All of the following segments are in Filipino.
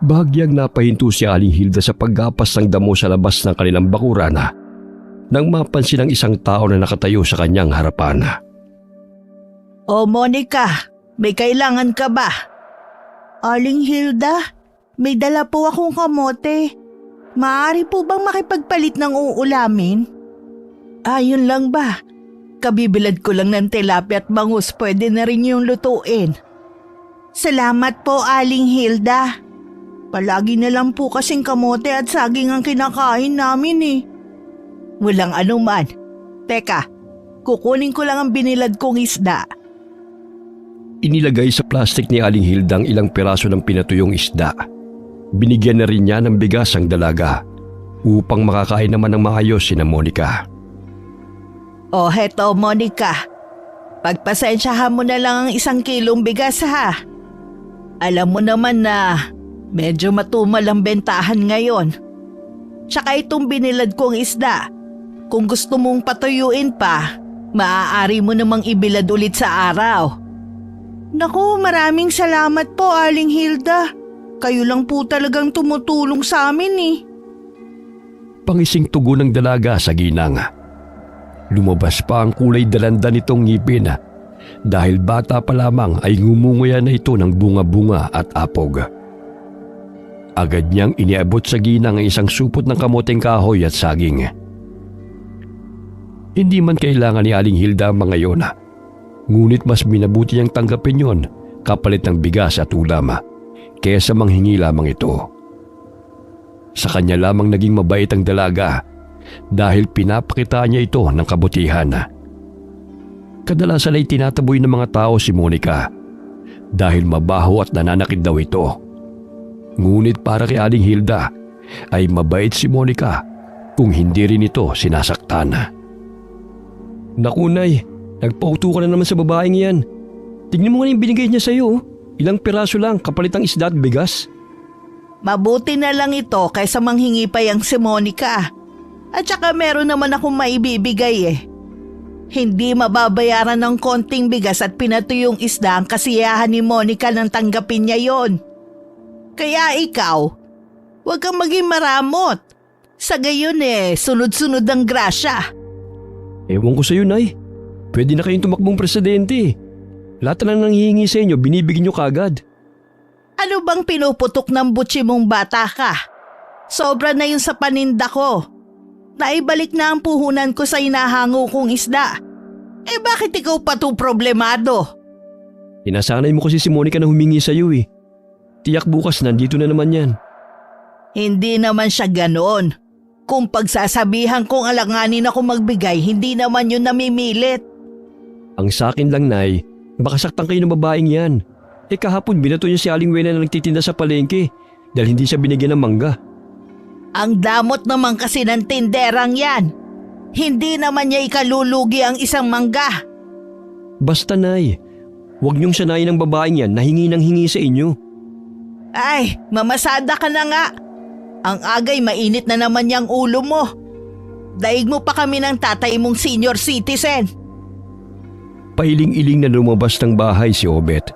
Bahagyang napahinto si Aling Hilda sa paggapas ng damo sa labas ng kanilang bakuran nang mapansin ang isang tao na nakatayo sa kanyang harapan. O Monica, may kailangan ka ba? Aling Hilda, may dala po akong kamote. Maaari po bang makipagpalit ng uulamin? Ayun lang ba? Kabibilad ko lang ng tilapia at bangus, pwede na rin yung lutuin. Salamat po, Aling Hilda. Palagi na lang po kasing kamote at saging ang kinakain namin eh. Walang anuman. Teka, kukunin ko lang ang binilad kong isda. Inilagay sa plastik ni Aling Hilda ang ilang piraso ng pinatuyong isda. Binigyan na rin niya ng bigas ang dalaga upang makakain naman ng maayos sina Monica. O heto Monica, pagpasensyahan mo na lang ang 1 kilong bigas ha. Alam mo naman na medyo matumal ang bentahan ngayon. Tsaka itong binilad kong isda, kung gusto mong patuyuin pa, maaari mo namang ibilad ulit sa araw. Naku, maraming salamat po Aling Hilda. Kayo lang po talagang tumutulong sa amin eh. Pangising tugon ng dalaga sa ginang. Lumabas pa ang kulay dalanda nitong ngipin dahil bata pa lamang ay ngumunguya na ito ng bunga-bunga at apog. Agad niyang iniabot sa ginang ang isang supot ng kamoteng kahoy at saging. Hindi man kailangan ni Aling Hilda ang mga iyon, ngunit mas minabuti niyang tanggapin yon kapalit ng bigas at ulam kaysa manghingi lamang ito. Sa kanya lamang naging mabait ang dalaga dahil pinapakita niya ito ng kabutihan. Kadalasan ay tinataboy ng mga tao si Monica dahil mabaho at nananakit daw ito. Ngunit para kay Aling Hilda ay mabait si Monica kung hindi rin ito sinasaktan. Naku Nay, nagpauto ka na naman sa babaeng yan. Tingnan mo nga yung binigay niya sa'yo. Ilang piraso lang kapalit ang isda at bigas. Mabuti na lang ito kaysa manghingi pa yang si Monica. At saka meron naman akong maibibigay eh. Hindi mababayaran ng konting bigas at pinatuyong isda ang kasiyahan ni Monica nang tanggapin niya yon. Kaya ikaw, huwag kang maging maramot. Sa gayon sunod-sunod ang grasya. Ewan ko sa'yo, Nay. Pwede na kayong tumakbong presidente. Lahat na nanghihingi sa inyo, binibigyan nyo kagad. Ano bang pinuputok ng butsi mong bata ka? Sobra na yun sa paninda ko. Naibalik na ang puhunan ko sa inahango kong isda. Bakit ikaw pa to problemado? Inasanay mo kasi si Monica na humingi sa'yo eh. Tiyak bukas nandito na naman yan. Hindi naman siya ganoon. Kung pagsasabihan kong alanganin ako magbigay, hindi naman yun namimilit. Ang sakin lang, Nay, baka saktan kayo ng babaeng yan. Kahapon binato niya si Aling Wena na nagtitinda sa palengke dahil hindi siya binigyan ng mangga. Ang damot naman kasi ng tinderang yan. Hindi naman niya ikalulugi ang isang mangga. Basta, Nay, huwag niyong sanayin ng babaeng yan na hingi ng hingi sa inyo. Ay, mamasada ka na nga. Ang agay mainit na naman yang ulo mo. Daig mo pa kami ng tatay mong senior citizen. Pailing-iling na lumabas ng bahay si Obet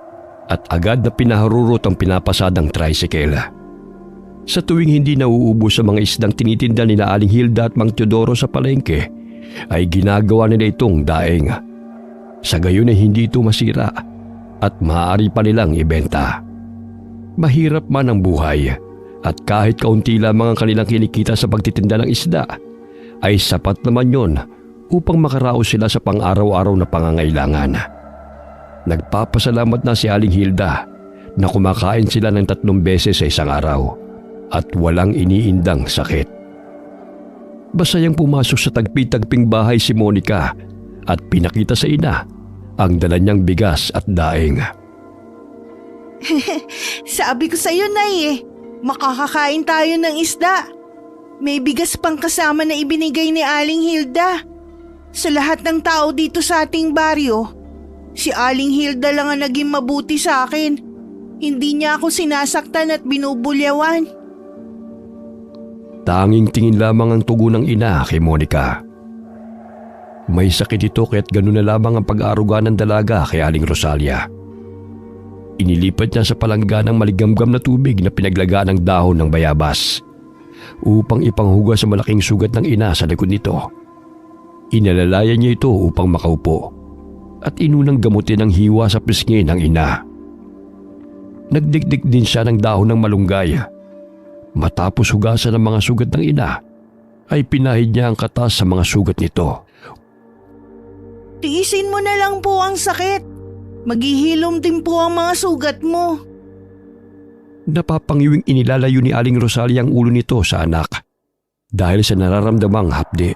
at agad na pinaharurot ang pinapasadang tricycle. Sa tuwing hindi nauubos sa mga isdang tinitinda nila Aling Hilda at Mang Teodoro sa palengke, ay ginagawa nila itong daing. Sa gayon ay hindi ito masira at maaari pa nilang ibenta. Mahirap man ang buhay at kahit kaunti lamang ang kanilang kinikita sa pagtitinda ng isda, ay sapat naman yon upang makaraos sila sa pang-araw-araw na pangangailangan. Nagpapasalamat na si Aling Hilda na kumakain sila ng 3 beses sa isang araw at walang iniindang sakit. Basayang pumasok sa tagpi-tagping bahay si Monica at pinakita sa ina ang dala niyang bigas at daing. Sabi ko sa'yo, Nay makakakain tayo ng isda. May bigas pang kasama na ibinigay ni Aling Hilda. Sa lahat ng tao dito sa ating baryo, si Aling Hilda lang ang naging mabuti sa akin. Hindi niya ako sinasaktan at binubulyawan. Tanging tingin lamang ang tugon ng ina kay Monica. May sakit ito kaya't gano'n na lamang ang pag-aaruga ng dalaga kay Aling Rosalia. Inilipat niya sa palangga ng maligamgam na tubig na pinaglagaan ng dahon ng bayabas upang ipanghugas sa malaking sugat ng ina sa likod nito. Inalalayan niya ito upang makaupo at inunang gamutin ang hiwa sa pisngi ng ina. Nagdikdik din siya ng dahon ng malunggay. Matapos hugasan ang mga sugat ng ina, ay pinahid niya ang katas sa mga sugat nito. Tiisin mo na lang po ang sakit. Maghihilom din po ang mga sugat mo. Napapangiwing inilalayo ni Aling Rosalia ang ulo nito sa anak dahil sa nararamdamang hapdi.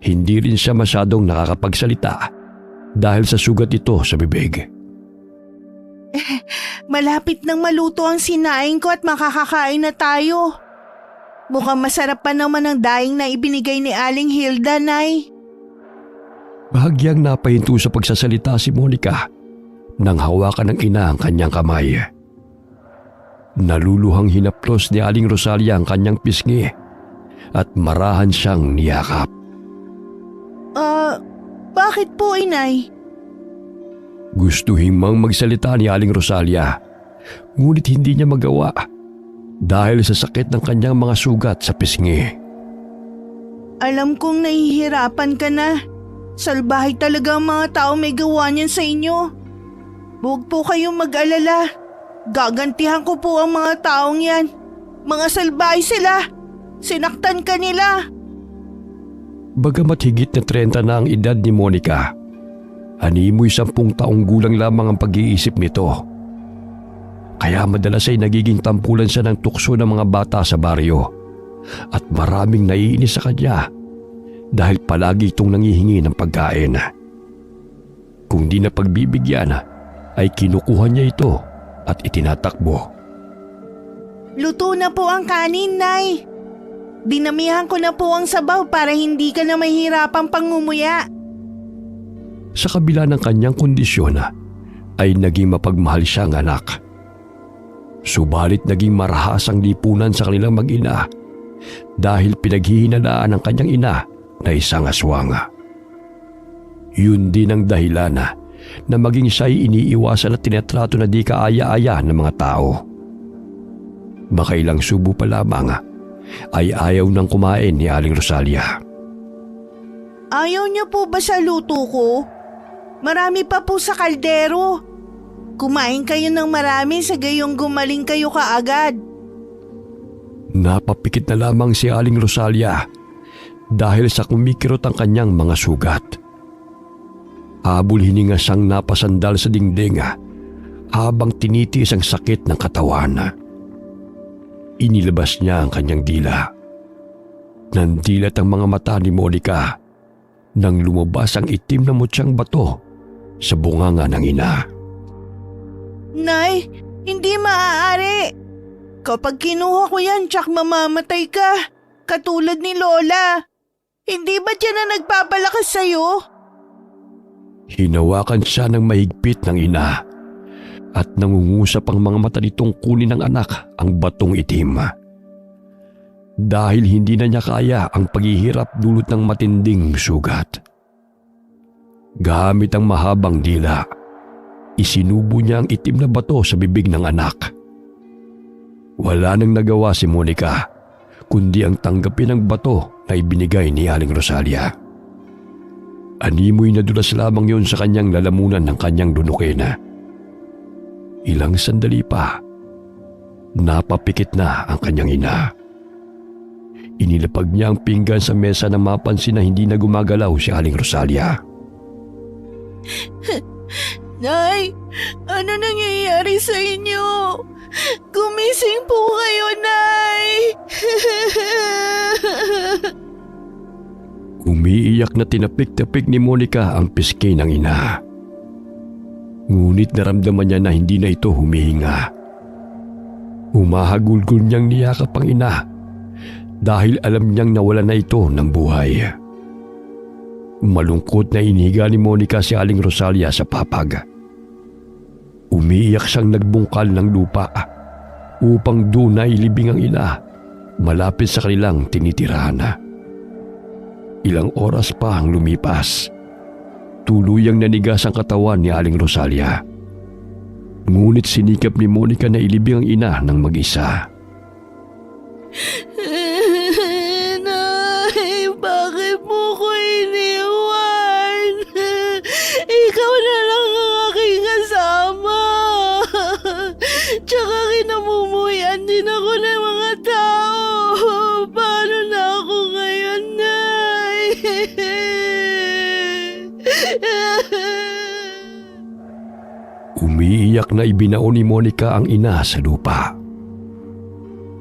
Hindi rin siya masyadong nakakapagsalita dahil sa sugat ito sa bibig. Malapit nang maluto ang sinaing ko at makakakain na tayo. Mukhang masarap pa naman ang daing na ibinigay ni Aling Hilda, Nay. Bahagyang napahinto sa pagsasalita si Monica nang hawakan ng ina ang kanyang kamay. Naluluhang hinaplos ni Aling Rosalia ang kanyang pisngi at marahan siyang niyakap. Bakit po, Inay? Gusto himang magsalita ni Aling Rosalia, ngunit hindi niya magawa dahil sa sakit ng kanyang mga sugat sa pisngi. Alam kong nahihirapan ka na. Salbahay talaga ang mga tao may gawa niyan sa inyo. Huwag po kayong mag-alala. Gagantihan ko po ang mga taong yan. Mga salbahay sila. Sinaktan ka nila. Bagamat higit na 30 na ang edad ni Monica, animoy 10 taong gulang lamang ang pag-iisip nito. Kaya madalas ay nagiging tampulan siya ng tukso ng mga bata sa baryo at maraming naiinis sa kanya dahil palagi itong nangihingi ng pagkain. Kung di na pagbibigyan, ay kinukuha niya ito at itinatakbo. Luto na po ang kanin, Nay. Dinamihan ko na po ang sabaw para hindi ka na mahirapang pangumuya. Sa kabila ng kanyang kondisyon, ay naging mapagmahal siyang anak. Subalit naging marahas ang lipunan sa kanilang mag-ina dahil pinaghihinadaan ng kanyang ina na isang aswang. Yun din ang dahilan na maging siya'y iniiwasan at tinatrato na di kaaya-aya ng mga tao. Makailang subo pa lamang ay ayaw nang kumain ni Aling Rosalia. Ayaw niyo po ba sa luto ko? Marami pa po sa kaldero. Kumain kayo ng marami sa gayong gumaling kayo kaagad. Napapikit na lamang si Aling Rosalia dahil sa kumikirot ang kanyang mga sugat. Habol hininga siyang napasandal sa dingding habang tinitiis ang sakit ng katawan. Inilabas niya ang kanyang dila. Nandilat ang mga mata ni Monica nang lumabas ang itim na mutyang bato sa bunganga ng ina. Nay, hindi maaari. Kapag kinuha ko yan, tsak mamamatay ka. Katulad ni Lola. Hindi ba siya na nagpapalakas sa'yo? Hinawakan siya ng mahigpit ng ina at nangungusap ang mga mata nitong kunin ng anak ang batong itim. Dahil hindi na niya kaya ang paghihirap dulot ng matinding sugat. Gamit ang mahabang dila, isinubo niya ang itim na bato sa bibig ng anak. Wala nang nagawa si Monica kundi ang tanggapin ang bato na ibinigay ni Aling Rosalia. Animoy na dulas lamang yun sa kanyang lalamunan ng kanyang dunukin. Ilang sandali pa, napapikit na ang kanyang ina. Inilapag niya ang pinggan sa mesa nang mapansin na hindi na gumagalaw si Aling Rosalia. Nay, ano nangyayari sa inyo? Gumising po kayo, Nay! Umiiyak na tinapik-tapik ni Monica ang pisngi ng ina. Ngunit naramdaman niya na hindi na ito humihinga. Humahagulgol niyang niyakap ang ina dahil alam niyang nawala na ito ng buhay. Malungkot na inihiga ni Monica si Aling Rosalia sa papag. Umiiyak siyang nagbungkal ng lupa upang doon na ilibing ang ina malapit sa kanilang tinitirahan. Ilang oras pa ang lumipas. Tuluyang nanigas ang katawan ni Aling Rosalia. Ngunit sinikap ni Monica na ilibing ang ina ng mag-isa. Nay, bakit mo ko iniwan? Ikaw na lang ang aking kasama. Tsaka kinamumuyan din ako ng mga tao. Paano na ako ngayon, Nay? Umiiyak na ibinaon ni Monica ang ina sa lupa.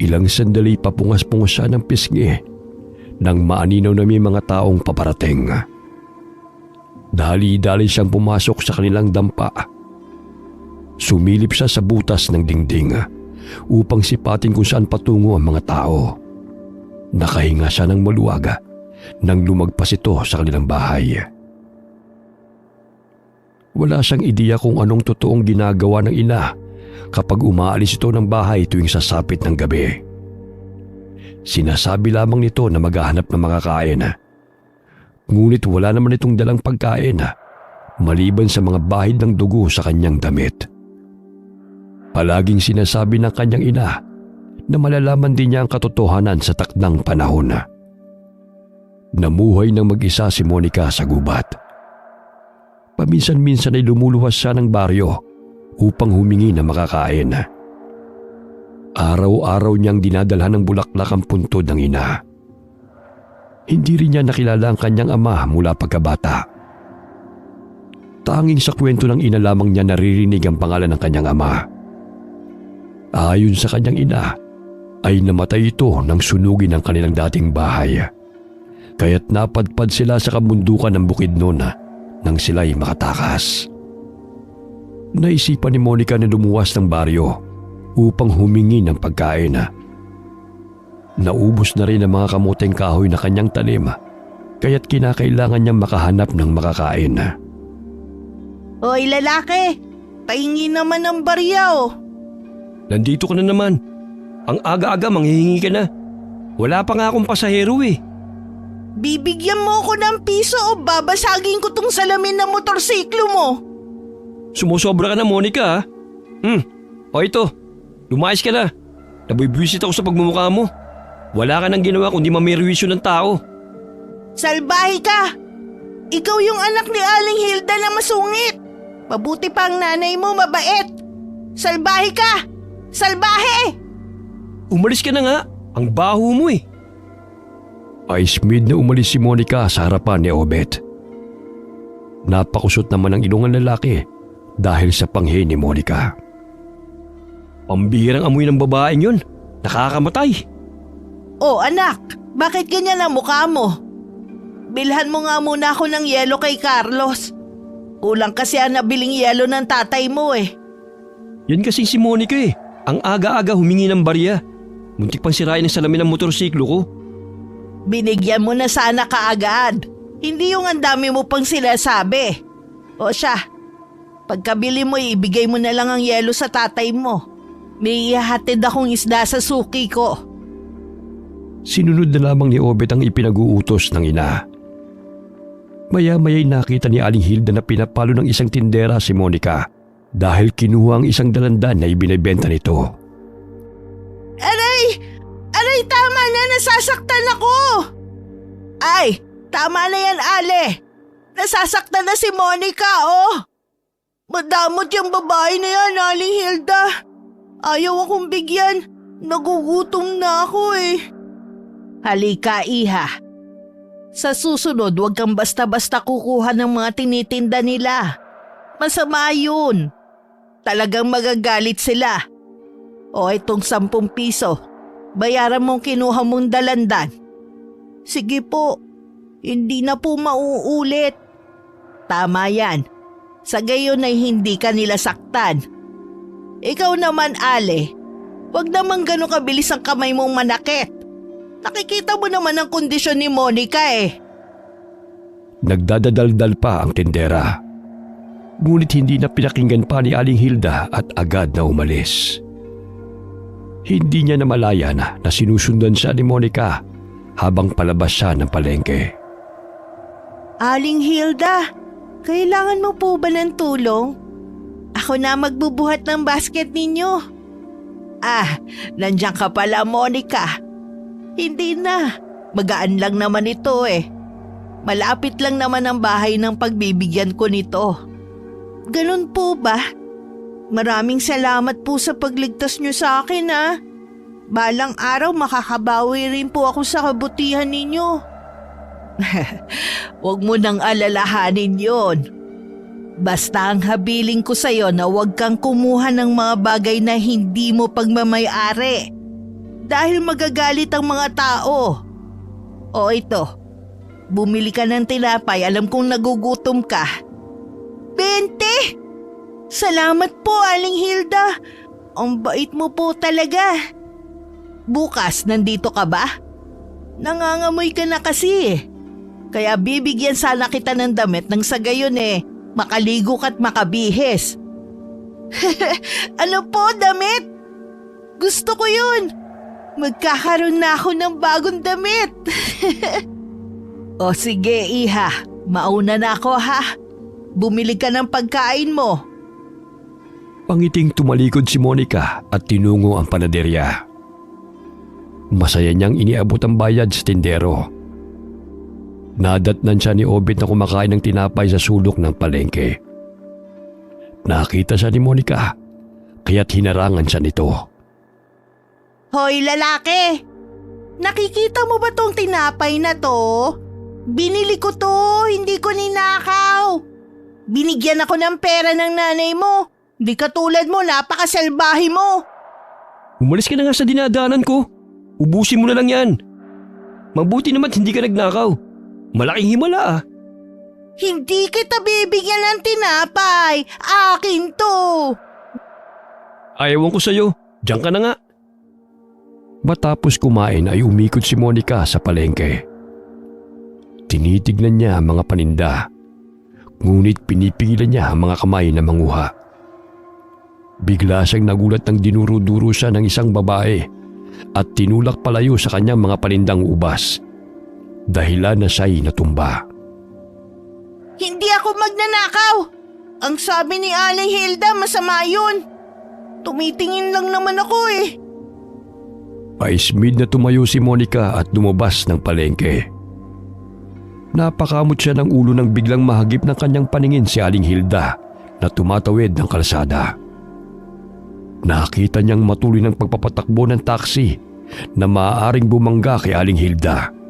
Ilang sandali papungas-pungas siya ng pisngi nang maaninaw na may mga taong paparating. Dali-dali siyang pumasok sa kanilang dampa. Sumilip siya sa butas ng dingding upang sipatin kung saan patungo ang mga tao. Nakahinga siya ng maluwaga nang lumagpas ito sa kanilang bahay. Wala siyang ideya kung anong totoong ginagawa ng ina kapag umaalis ito ng bahay tuwing sasapit ng gabi. Sinasabi lamang nito na maghahanap ng makakain. Ngunit wala naman itong dalang pagkain maliban sa mga bahid ng dugo sa kanyang damit. Palaging sinasabi ng kanyang ina na malalaman din niya ang katotohanan sa takdang panahon. Namuhay ng mag-isa si Monica sa gubat. Paminsan-minsan ay lumuluwas siya ng baryo upang humingi ng makakain. Araw-araw niyang dinadalhan ng bulaklak ang puntod ng ina. Hindi rin niya nakilala ang kanyang ama mula pagkabata. Tanging sa kwento ng ina lamang niya naririnig ang pangalan ng kanyang ama. Ayon sa kanyang ina, ay namatay ito nang sunugin ang kanilang dating bahay. Kaya't napadpad sila sa kabundukan ng Bukidnon nang sila'y makatakas. Naisipan ni Monica na lumuwas ng baryo upang humingi ng pagkain. Naubos na rin ang mga kamuteng kahoy na kanyang tanim, kaya't kinakailangan niyang makahanap ng makakain. Hoy lalaki, pahingi naman ng barya oh. Nandito ka na naman. Ang aga-aga manghihingi ka na. Wala pa nga akong pasahero eh. Bibigyan mo ko ng piso o babasagin ko tong salamin ng motorsiklo mo. Sumusobra ka na, Monica ha? O ito, lumayas ka na. Nabibwisit ako sa pagmumukha mo. Wala ka nang ginawa kundi mamirwisyo ng tao. Salbahe ka! Ikaw yung anak ni Aling Hilda na masungit. Mabuti pa ang nanay mo mabait. Salbahe ka! Salbahe! Umalis ka na nga. Ang baho mo eh. Ice mid na umalis si Monica sa harapan ni Obet. Napakusot naman ang ilong ng lalaki dahil sa panghi ni Monica. Pambihirang amoy ng babaeng yun. Nakakamatay. Oh anak, bakit ganyan ang mukha mo? Bilhan mo nga muna ako ng yelo kay Carlos. Kulang kasi ang nabiling yelo ng tatay mo eh. Yan kasi si Monica eh. Ang aga-aga humingi ng barya. Muntik pang sirain ang salamin ng motorsiklo ko. Binigyan mo na sana kaagad. Hindi yung ang dami mo pang sinasabi. O siya, pagkabili mo ibigay mo na lang ang yelo sa tatay mo. May ihahatid akong isda sa suki ko. Sinunod na lamang ni Obet ang ipinag-uutos ng ina. Maya-maya'y nakita ni Aling Hilda na pinapalo ng isang tindera si Monica dahil kinuha ang isang dalandan na ibinibenta nito. Aray! Aray, tama na! Nasasaktan ako! Ay, tama na yan, Ale! Nasasaktan na si Monica, oh! Madamot yung babae na yan, Aling Hilda. Ayaw akong bigyan. Nagugutom na ako eh. Halika, Iha. Sa susunod, huwag kang basta-basta kukuha ng mga tinitinda nila. Masama yun. Talagang magagalit sila. O itong 10 piso. Bayaran mong kinuha mong dalandan. Sige po. Hindi na po mauulit. Tama yan. Sa gayon ay hindi ka nila saktan. Ikaw naman, Ale. Huwag naman gano'ng kabilis ang kamay mong manakit. Nakikita mo naman ang kondisyon ni Monica eh. Nagdadadaldal pa ang tindera. Ngunit hindi na pinakinggan pa ni Aling Hilda at agad na umalis. Hindi niya namalayan na sinusundan siya ni Monica habang palabas siya ng palengke. Aling Hilda, kailangan mo po ba ng tulong? Ako na magbubuhat ng basket ninyo. Nandiyan ka pala, Monica. Hindi na. Magaan lang naman ito eh. Malapit lang naman ang bahay ng pagbibigyan ko nito. Ganun po ba? Maraming salamat po sa pagligtas nyo sa akin Balang araw makakabawi rin po ako sa kabutihan ninyo. Huwag mo nang alalahanin yon. Basta ang habiling ko sa'yo na huwag kang kumuha ng mga bagay na hindi mo pagmamayari. Dahil magagalit ang mga tao. O ito, bumili ka ng tinapay, alam kong nagugutom ka. 20! Salamat po, Aling Hilda. Ang bait mo po talaga. Bukas, nandito ka ba? Nangangamoy ka na kasi. Kaya bibigyan sana kita ng damit nang sa gayon makaligo ka't makabihis. Ano po, damit? Gusto ko yun. Magkakaroon na ako ng bagong damit. O sige, iha. Mauna na ako ha. Bumili ka ng pagkain mo. Pangiting tumalikod si Monica at tinungo ang panaderya. Masaya niyang iniabot ang bayad sa tindero. Nadatnan siya ni Obet na kumakain ng tinapay sa sulok ng palengke. Nakita siya ni Monica, kaya't hinarangan siya nito. Hoy lalaki! Nakikita mo ba tong tinapay na to? Binili ko to, hindi ko ninakaw. Binigyan ako ng pera ng nanay mo. Di katulad mo, napakasalbahe mo. Umalis ka na nga sa dinadaanan ko. Ubusin mo na lang yan. Mabuti naman hindi ka nagnakaw. Malaking himala Hindi kita bibigyan ng tinapay. Akin to. Ayawan ko sa'yo. Diyan ka na nga. Matapos kumain ay umikot si Monica sa palengke. Tinitignan niya ang mga paninda. Ngunit pinipigilan niya ang mga kamay na manguha. Bigla siyang nagulat ng dinuro-duro siya ng isang babae at tinulak palayo sa kanyang mga panindang ubas. Dahilan na siya'y natumba. Hindi ako magnanakaw. Ang sabi ni Aling Hilda, masama yun. Tumitingin lang naman ako Paismid na tumayo si Monica at lumabas ng palengke. Napakamot siya ng ulo nang biglang mahagip ng kanyang paningin si Aling Hilda na tumatawid ng kalsada. Nakita niyang matuloy ng pagpapatakbo ng taxi na maaaring bumangga kay Aling Hilda.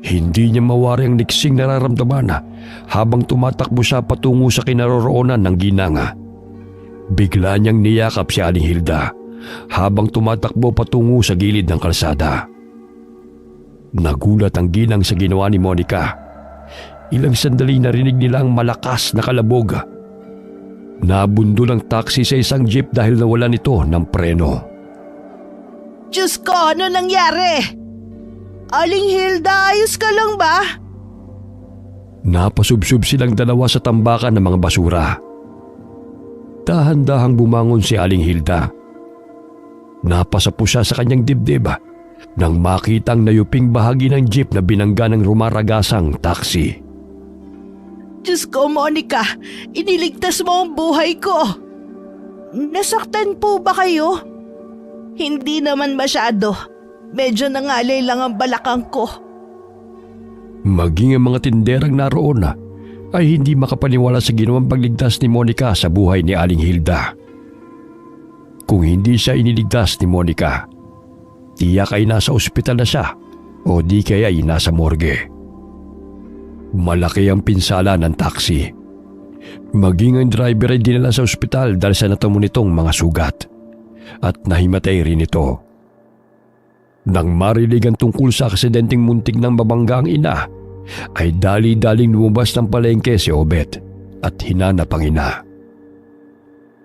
Hindi niya mawari ang niksing nararamdaman habang tumatakbo siya patungo sa kinaroroonan ng ginanga. Bigla niyang niyakap si Aling Hilda habang tumatakbo patungo sa gilid ng kalsada. Nagulat ang ginang sa ginawa ni Monica. Ilang sandali narinig nila ang malakas na kalabog. Nabundol ang taxi sa isang jeep dahil nawalan ito ng preno. Diyos ko, ano nangyari? Aling Hilda, ayos ka lang ba? Napasubsob silang dalawa sa tambakan ng mga basura. Dahan-dahang bumangon si Aling Hilda. Napasapo siya sa kanyang dibdib nang makitang nayuping bahagi ng jeep na binangga ng rumaragasang taxi. Diyos ko, Monica, iniligtas mo ang buhay ko. Nasaktan po ba kayo? Hindi naman masyado. Medyo nangalay lang ang balakang ko. Maging ang mga tinderang naroon ay hindi makapaniwala sa ginawang pagligtas ni Monica sa buhay ni Aling Hilda. Kung hindi siya iniligtas ni Monica, tiyak ay nasa ospital na siya o di kaya ay nasa morgue. Malaki ang pinsala ng taxi. Maging ang driver ay dinala sa ospital dahil sa natamo nitong mga sugat at nahimatay rin ito. Nang marilig ang tungkol sa aksidenteng muntik ng mabangga ang ina, ay dali-daling lumabas ng palengke si Obet at hinanap ang ina.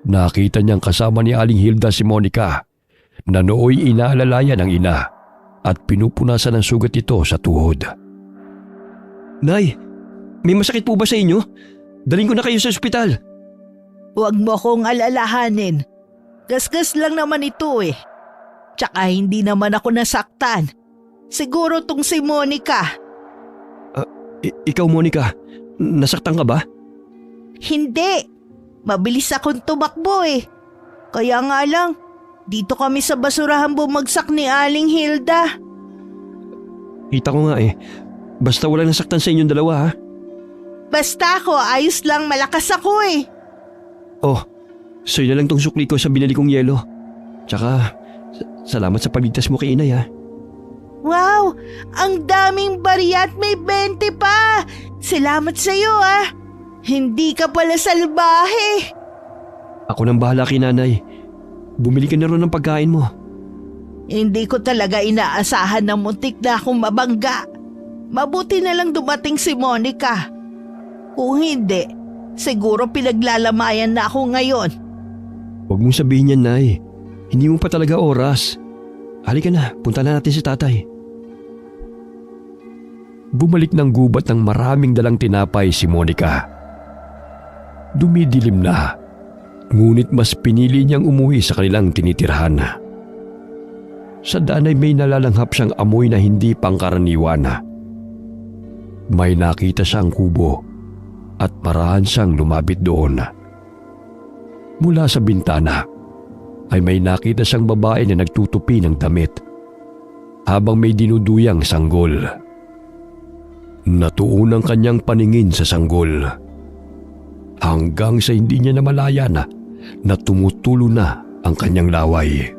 Nakita niyang kasama ni Aling Hilda si Monica na nooy inaalalayan ang ina at pinupunasan ng sugat ito sa tuhod. Nay, may masakit po ba sa inyo? Daling ko na kayo sa ospital. Huwag mo akong alalahanin. Gasgas lang naman ito Tsaka hindi naman ako nasaktan. Siguro tong si Monica. Ikaw, Monica, nasaktan ka ba? Hindi. Mabilis akong tumakbo eh. Kaya nga lang, dito kami sa basurahan bumagsak ni Aling Hilda. Kita ko nga eh. Basta wala nasaktan sa inyong dalawa ha. Basta ako, ayos lang, malakas ako eh. Oh, sa'yo na lang tong sukli ko sa binili kong yelo. Tsaka, salamat sa pagligtas mo kay inay ha. Wow, ang daming barya at may 20 pa. Salamat sa'yo ah. Hindi ka pala salbahe. Ako nang bahala kay nanay. Bumili ka na rin ng pagkain mo. Hindi ko talaga inaasahan na muntik na akong mabangga. Mabuti na lang dumating si Monica. Kung hindi, siguro pinaglalamayan na ako ngayon. Huwag mong sabihin yan, Nay. Hindi mo pa talaga oras. Halika na, punta na natin si tatay. Bumalik ng gubat ng maraming dalang tinapay si Monica. Dumidilim na, ngunit mas pinili niyang umuwi sa kanilang tinitirhan. Sa daan ay may nalalanghap siyang amoy na hindi pangkaraniwan. May nakita siyang kubo at marahan siyang lumapit doon. Mula sa bintana ay may nakita siyang babae na nagtutupi ng damit habang may dinuduyang sanggol. Natuon ang kanyang paningin sa sanggol hanggang sa hindi niya namalayan na tumutulo na ang kanyang laway.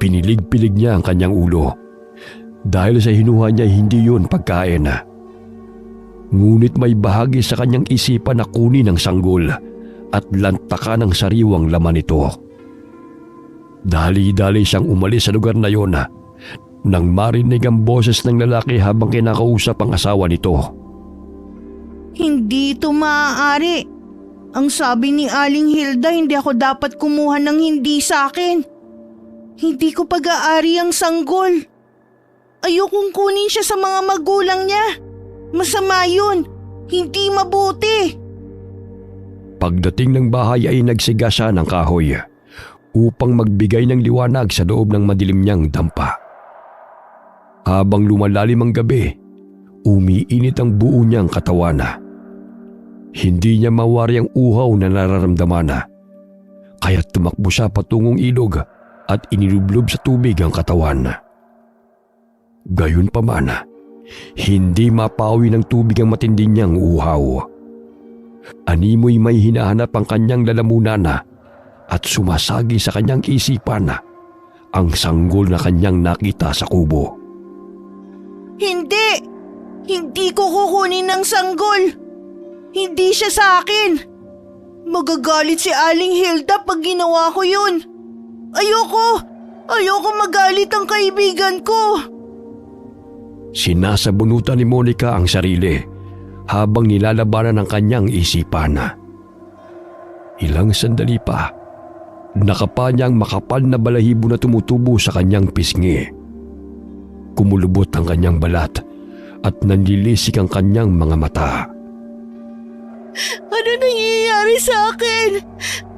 Pinilig-pilig niya ang kanyang ulo dahil sa hinuha niya hindi yun pagkain. Ngunit may bahagi sa kanyang isipan na kunin ang sanggol at lantakan ang sariwang laman nito. Dali-dali siyang umalis sa lugar na yon nang marinig ang boses ng lalaki habang kinakausap ang asawa nito. Hindi ito maaari. Ang sabi ni Aling Hilda, hindi ako dapat kumuha ng hindi sa akin. Hindi ko pag-aari ang sanggol. Ayokong kunin siya sa mga magulang niya. Masama yun. Hindi mabuti. Pagdating ng bahay ay nagsiga siya ng kahoy upang magbigay ng liwanag sa loob ng madilim niyang dampa. Habang lumalalim ang gabi, umiinit ang buo niyang katawan. Hindi niya mawari ang uhaw na nararamdaman, kaya tumakbo siya patungong ilog at inilublob sa tubig ang katawan. Gayunpaman, hindi mapawi ng tubig ang matindi niyang uhaw. Animoy may hinahanap ang kanyang lalamunan at sumasagi sa kanyang isipan ang sanggol na kanyang nakita sa kubo. Hindi! Hindi ko kukunin ng sanggol! Hindi siya sa akin! Magagalit si Aling Hilda pag ginawa ko yun! Ayoko! Ayoko magalit ang kaibigan ko! Sinasabunutan ni Monica ang sarili habang nilalabanan ang kanyang isipan. Ilang sandali pa, nakapa niya ang makapal na balahibo na tumutubo sa kanyang pisngi. Kumulubot ang kanyang balat at nanlilisik ang kanyang mga mata. Ano nangyayari sa akin?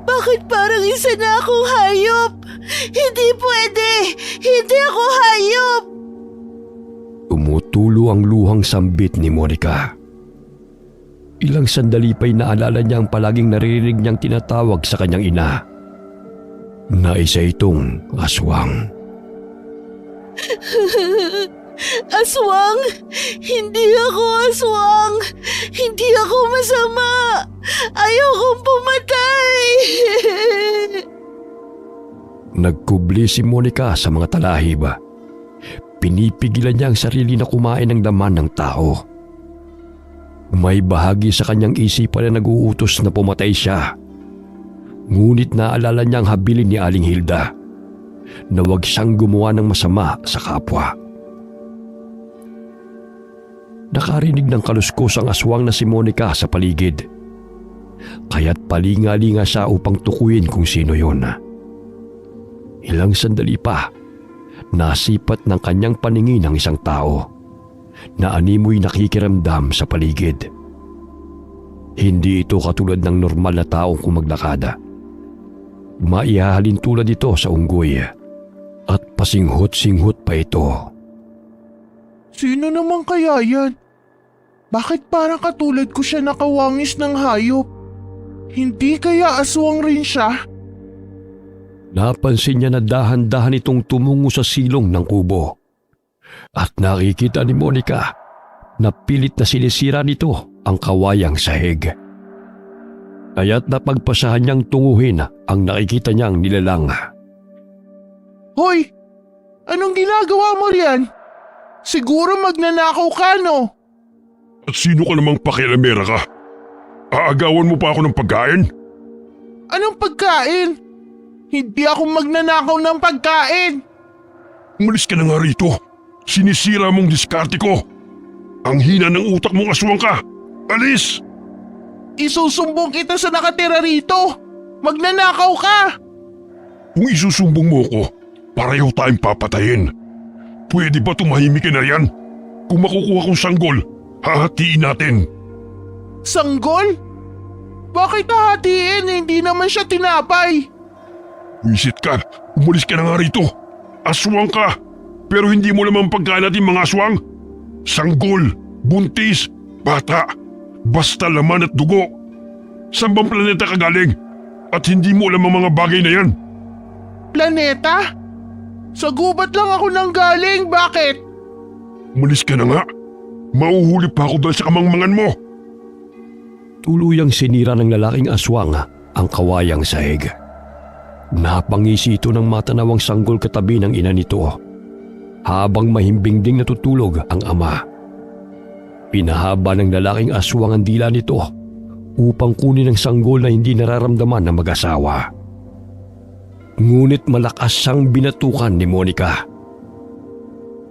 Bakit parang isa na akong hayop? Hindi pwede! Hindi ako hayop! Tumutulo ang luhang sambit ni Monica. Ilang sandali pa'y naalala niya ang palaging naririnig niyang tinatawag sa kanyang ina na isa itong aswang. Aswang! Hindi ako aswang! Hindi ako masama! Ayokong pumatay! Nagkubli si Monica sa mga talahib. Pinipigilan niya ang sarili na kumain ng laman ng tao. May bahagi sa kanyang isipan na nag-uutos na pumatay siya. Ngunit naalala niyang habilin ni Aling Hilda na huwag siyang gumawa ng masama sa kapwa. Nakarinig ng kaluskos ang aswang na si Monica sa paligid. Kaya't palinga-linga siya upang tukuyin kung sino yon. Ilang sandali pa, nasipat ng kanyang paningin ang isang tao na animoy nakikiramdam sa paligid. Hindi ito katulad ng normal na taong kumaglakada. Maihahalin tulad ito sa unggoy at pasinghot-singhot pa ito. Sino naman kaya yan? Bakit parang katulad ko siya nakawangis ng hayop? Hindi kaya aswang rin siya? Napansin niya na dahan-dahan itong tumungo sa silong ng kubo. At nakikita ni Monica na pilit na sinisira nito ang kawayang sahig. Kaya't napagpasahan niyang tunguhin ang nakikita niyang nilalang. Hoy! Anong ginagawa mo riyan? Siguro magnanakaw ka, no? At sino ka namang pakialamera ka? Aagawan mo pa ako ng pagkain? Anong pagkain? Hindi ako magnanakaw ng pagkain. Umalis ka na nga rito. Sinisira mong diskarte ko. Ang hina ng utak mong aswang ka. Alis! Isusumbong kita sa nakatira rito. Magnanakaw ka. Kung isusumbong mo ko, pareho tayong papatayin. Pwede ba tumahimik ka na yan? Kung makukuha kong sanggol, hahatiin natin. Sanggol? Bakit hahatiin? Hindi naman siya tinapay. Wisit ka, umalis ka na nga rito. Aswang ka, pero hindi mo naman pagkain natin mga aswang. Sanggol, buntis, bata, basta laman at dugo. Saan bang planeta ka galing? At hindi mo alam ang mga bagay na yan. Planeta? Sa gubat lang ako nang galing, bakit? Umalis ka na nga. Mauhuli pa ako dahil sa kamangmangan mo. Tuluyang sinira ng lalaking aswang ang kawayang sahig. Napangisi ito ng matanawang sanggol katabi ng ina nito habang mahimbing ding natutulog ang ama. Pinahaba ng lalaking aswang ang dila nito upang kunin ang sanggol na hindi nararamdaman ng mag-asawa. Ngunit malakas siyang binatukan ni Monica.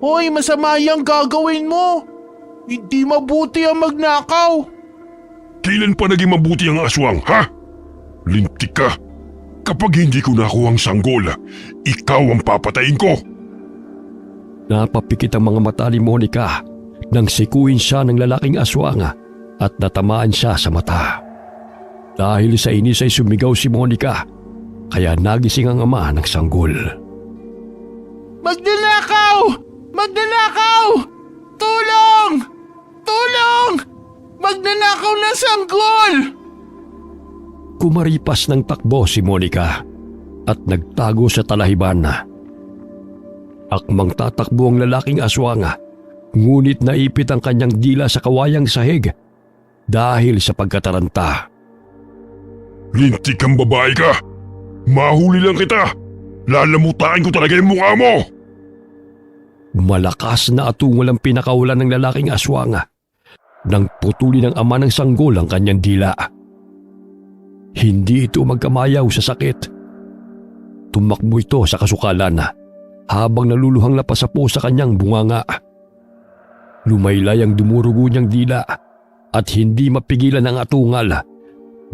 Hoy, masama yung gagawin mo. Hindi mabuti ang magnakaw. Kailan pa naging mabuti ang aswang, ha? Lintik ka. Kapag hindi ko nakuha ang sanggol, ikaw ang papatayin ko. Napapikit ang mga mata ni Monica nang sikuin siya ng lalaking aswang at natamaan siya sa mata. Dahil sa inis ay sumigaw si Monica, kaya nagising ang ama ng sanggol. Magnanakaw! Magnanakaw! Tulong! Tulong! Magnanakaw ng sanggol! Kumaripas ng takbo si Monica at nagtago sa talahiban. Akmang tatakbo ang lalaking aswang, ngunit naipit ang kanyang dila sa kawayang sahig dahil sa pagkataranta. Lintik kang babae ka. Mahuli lang kita. Lalamutain ko talaga yung mukha mo. Malakas na atungal ang pinakawalan ng lalaking aswang nang putuli ng ama ng sanggol ang kanyang dila. Hindi ito magkamayaw sa sakit. Tumakbo ito sa kasukalan habang naluluhang napasapo sa kanyang bunganga. Lumaylay ang dumurugo niyang dila at hindi mapigilan ang atungal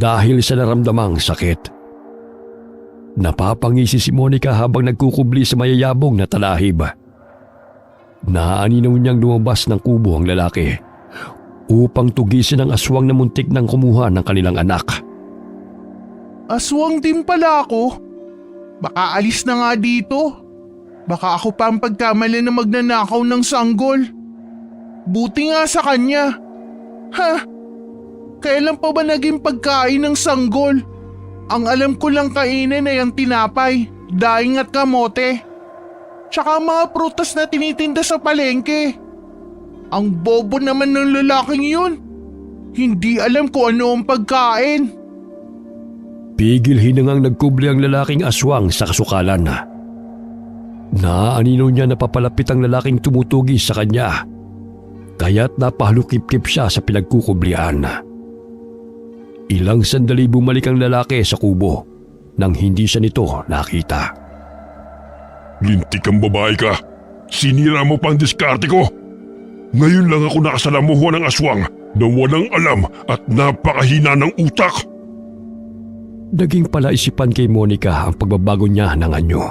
dahil sa naramdamang sakit. Napapangisi si Monica habang nagkukubli sa mayayabong na talahib. Naaninaw niyang lumabas ng kubo ang lalaki upang tugisin ang aswang na muntik nang kumuha ng kanilang anak. Aswang din pala ako. Baka alis na nga dito. Baka ako pa ang pagkamali na magnanakaw ng sanggol. Buti nga sa kanya. Ha? Kailan pa ba naging pagkain ng sanggol? Ang alam ko lang kainin ay ang tinapay, daing at kamote. Tsaka mga prutas na tinitinda sa palengke. Ang bobo naman ng lalaking yun. Hindi alam kung ano ang pagkain. Pigil hinangang nagkubli ang lalaking aswang sa kasukalan. Naanino niya na papalapit ang lalaking tumutugi sa kanya, kaya't napahalukip-kip siya sa pinagkukublian. Ilang sandali bumalik ang lalaki sa kubo nang hindi siya nito nakita. Lintik kang babae ka. Sinira mo pang diskarte ko. Ngayon lang ako nakasalamuhan ng aswang na walang alam at napakahina ng utak. Naging palaisipan kay Monica ang pagbabago niya ng anyo.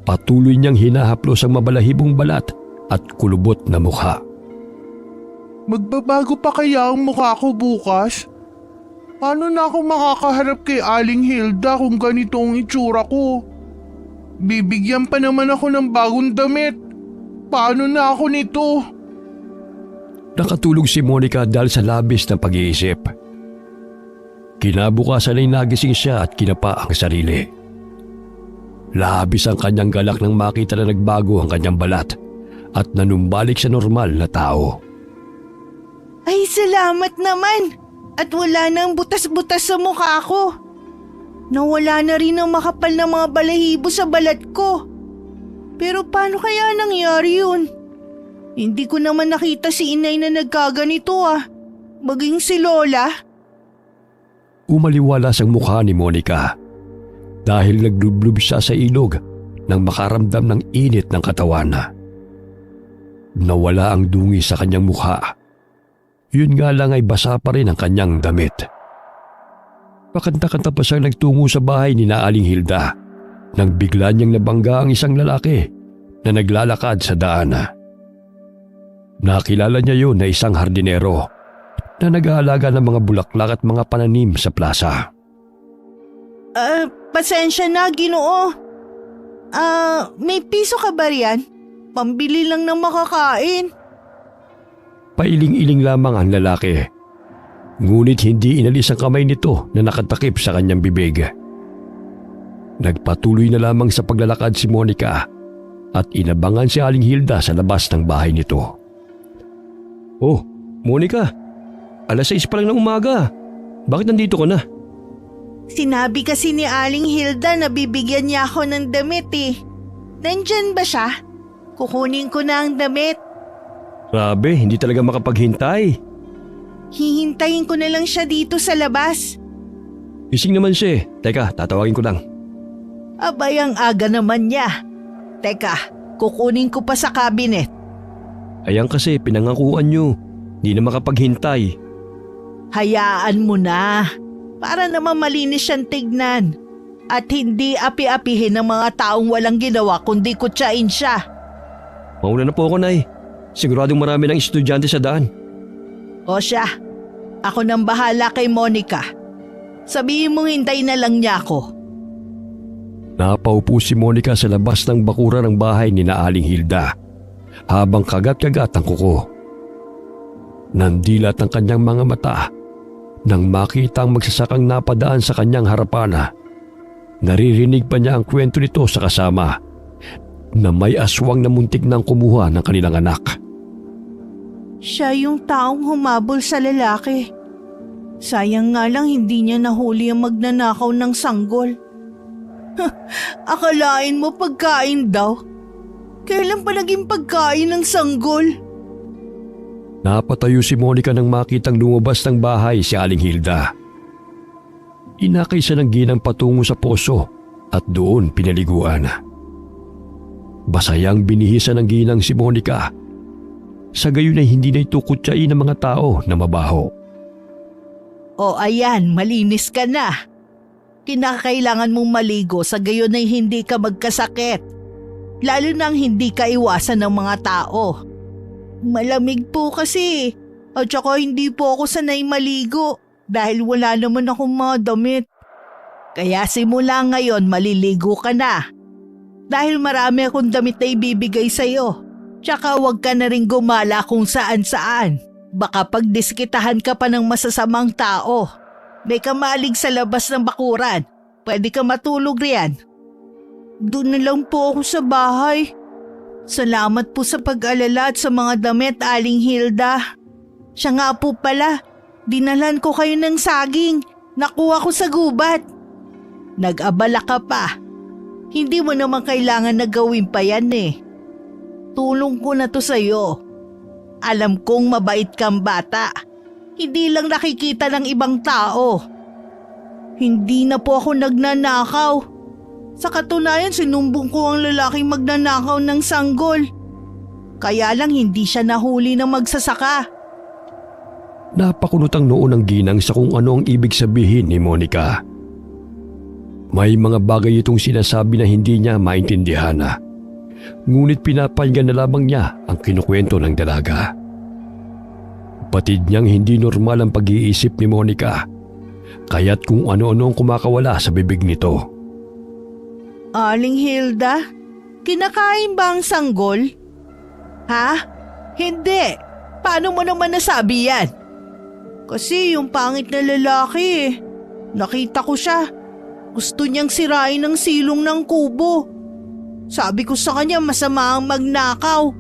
Patuloy niyang hinahaplos ang mabalahibong balat at kulubot na mukha. Magbabago pa kaya ang mukha ko bukas? Paano na ako makakaharap kay Aling Hilda kung ganito ang itsura ko? Bibigyan pa naman ako ng bagong damit. Paano na ako nito? Nakatulog si Monica dahil sa labis na pag-iisip. Kinabukasan ay nagising siya at kinapa ang sarili. Labis ang kanyang galak nang makita na nagbago ang kanyang balat at nanumbalik sa normal na tao. Ay, salamat naman! At wala nang butas-butas sa mukha ko. Nawala na rin ang makapal na mga balahibo sa balat ko. Pero paano kaya nangyari yun? Hindi ko naman nakita si inay na nagkaganito Maging si Lola. Umaliwalas ang mukha ni Monica dahil naglublob siya sa ilog nang makaramdam ng init ng katawan. Nawala ang dungi sa kanyang mukha. Yun nga lang ay basa pa rin ang kanyang damit. Pakanta-kanta pa siyang nagtungo sa bahay ni Aling Hilda nang bigla niyang nabangga ang isang lalaki na naglalakad sa daan. Nakilala niya yun na isang hardinero na nag-aalaga ng mga bulaklak at mga pananim sa plaza. Pasensya na, Ginoo. May piso ka ba riyan? Pambili lang ng makakain. Pailing-iling lamang ang lalaki. Ngunit hindi inalis ang kamay nito na nakatakip sa kanyang bibig. Nagpatuloy na lamang sa paglalakad si Monica at inabangan si Aling Hilda sa labas ng bahay nito. Oh, Monica, 6:00 pa lang ng umaga. Bakit nandito ka na? Sinabi kasi ni Aling Hilda na bibigyan niya ako ng damit Nandyan ba siya? Kukunin ko na ang damit. Grabe, hindi talaga makapaghintay. Hihintayin ko na lang siya dito sa labas. Gising naman siya eh. Teka, tatawagin ko lang. Abay, ang aga naman niya. Teka, kukunin ko pa sa cabinet. Ayan kasi, pinangakuan niyo. Hindi na makapaghintay. Hayaan mo na. Para naman malinis siyang tignan. At hindi api-apihin ng mga taong walang ginawa kundi kutsain siya. Mauna na po ako, Nay. Siguradong marami ng estudyante sa daan. O siya, ako nang bahala kay Monica. Sabihin mong hintay na lang niya ako. Napaupo si Monica sa labas ng bakuran ng bahay ni Aling Hilda habang kagat-kagat ang kuko. Nandilat ang kanyang mga mata nang makita ang magsasakang napadaan sa kanyang harapan. Naririnig pa niya ang kwento nito sa kasama na may aswang na muntik nang kumuha ng kanilang anak. Siya yung taong humabol sa lalaki. Sayang nga lang hindi niya nahuli ang magnanakaw ng sanggol. Akalain mo pagkain daw? Kailan pa naging pagkain ng sanggol? Napatayo si Monica nang makitang lumabas ng bahay si Aling Hilda. Inakay siya ng ginang patungo sa poso at doon pinaliguan. Basayang binihisan ng ginang si Monica. Sa gayon ay hindi na ito kutsain ng mga tao na mabaho. O ayan, malinis ka na. Kinakailangan mong maligo sa gayon ay hindi ka magkasakit. Lalo nang hindi ka iwasan ng mga tao. Malamig po kasi. At saka hindi po ako sanay maligo dahil wala naman akong mga damit. Kaya simula ngayon maliligo ka na. Dahil marami akong damit na ibibigay sa'yo. Tsaka huwag ka na rin gumala kung saan-saan. Baka pagdiskitahan ka pa ng masasamang tao. May kamalig sa labas ng bakuran. Pwede ka matulog riyan. Doon na lang po ako sa bahay. Salamat po sa pag-alala at sa mga damit, Aling Hilda. Siya nga po pala, dinalan ko kayo ng saging. Nakuha ko sa gubat. Nag-abala ka pa. Hindi mo naman kailangan na gawin pa yan Tulong ko na to sa'yo. Alam kong mabait kang bata. Hindi lang nakikita ng ibang tao. Hindi na po ako nagnanakaw. Sa katunayan, sinumbong ko ang lalaking magnanakaw ng sanggol. Kaya lang hindi siya nahuli ng magsasaka. Napakunot ang noo ng ginang sa kung ano ang ibig sabihin ni Monica. May mga bagay itong sinasabi na hindi niya maintindihan. Ngunit pinapahinggan na lamang niya ang kinukwento ng dalaga. Batid niyang hindi normal ang pag-iisip ni Monica, kaya't kung ano-ano ang kumakawala sa bibig nito. Aling Hilda, kinakain ba ang sanggol? Ha? Hindi. Paano mo naman nasabi yan? Kasi yung pangit na lalaki eh. Nakita ko siya. Gusto niyang sirain ang silong ng kubo. Sabi ko sa kanya masama ang magnakaw.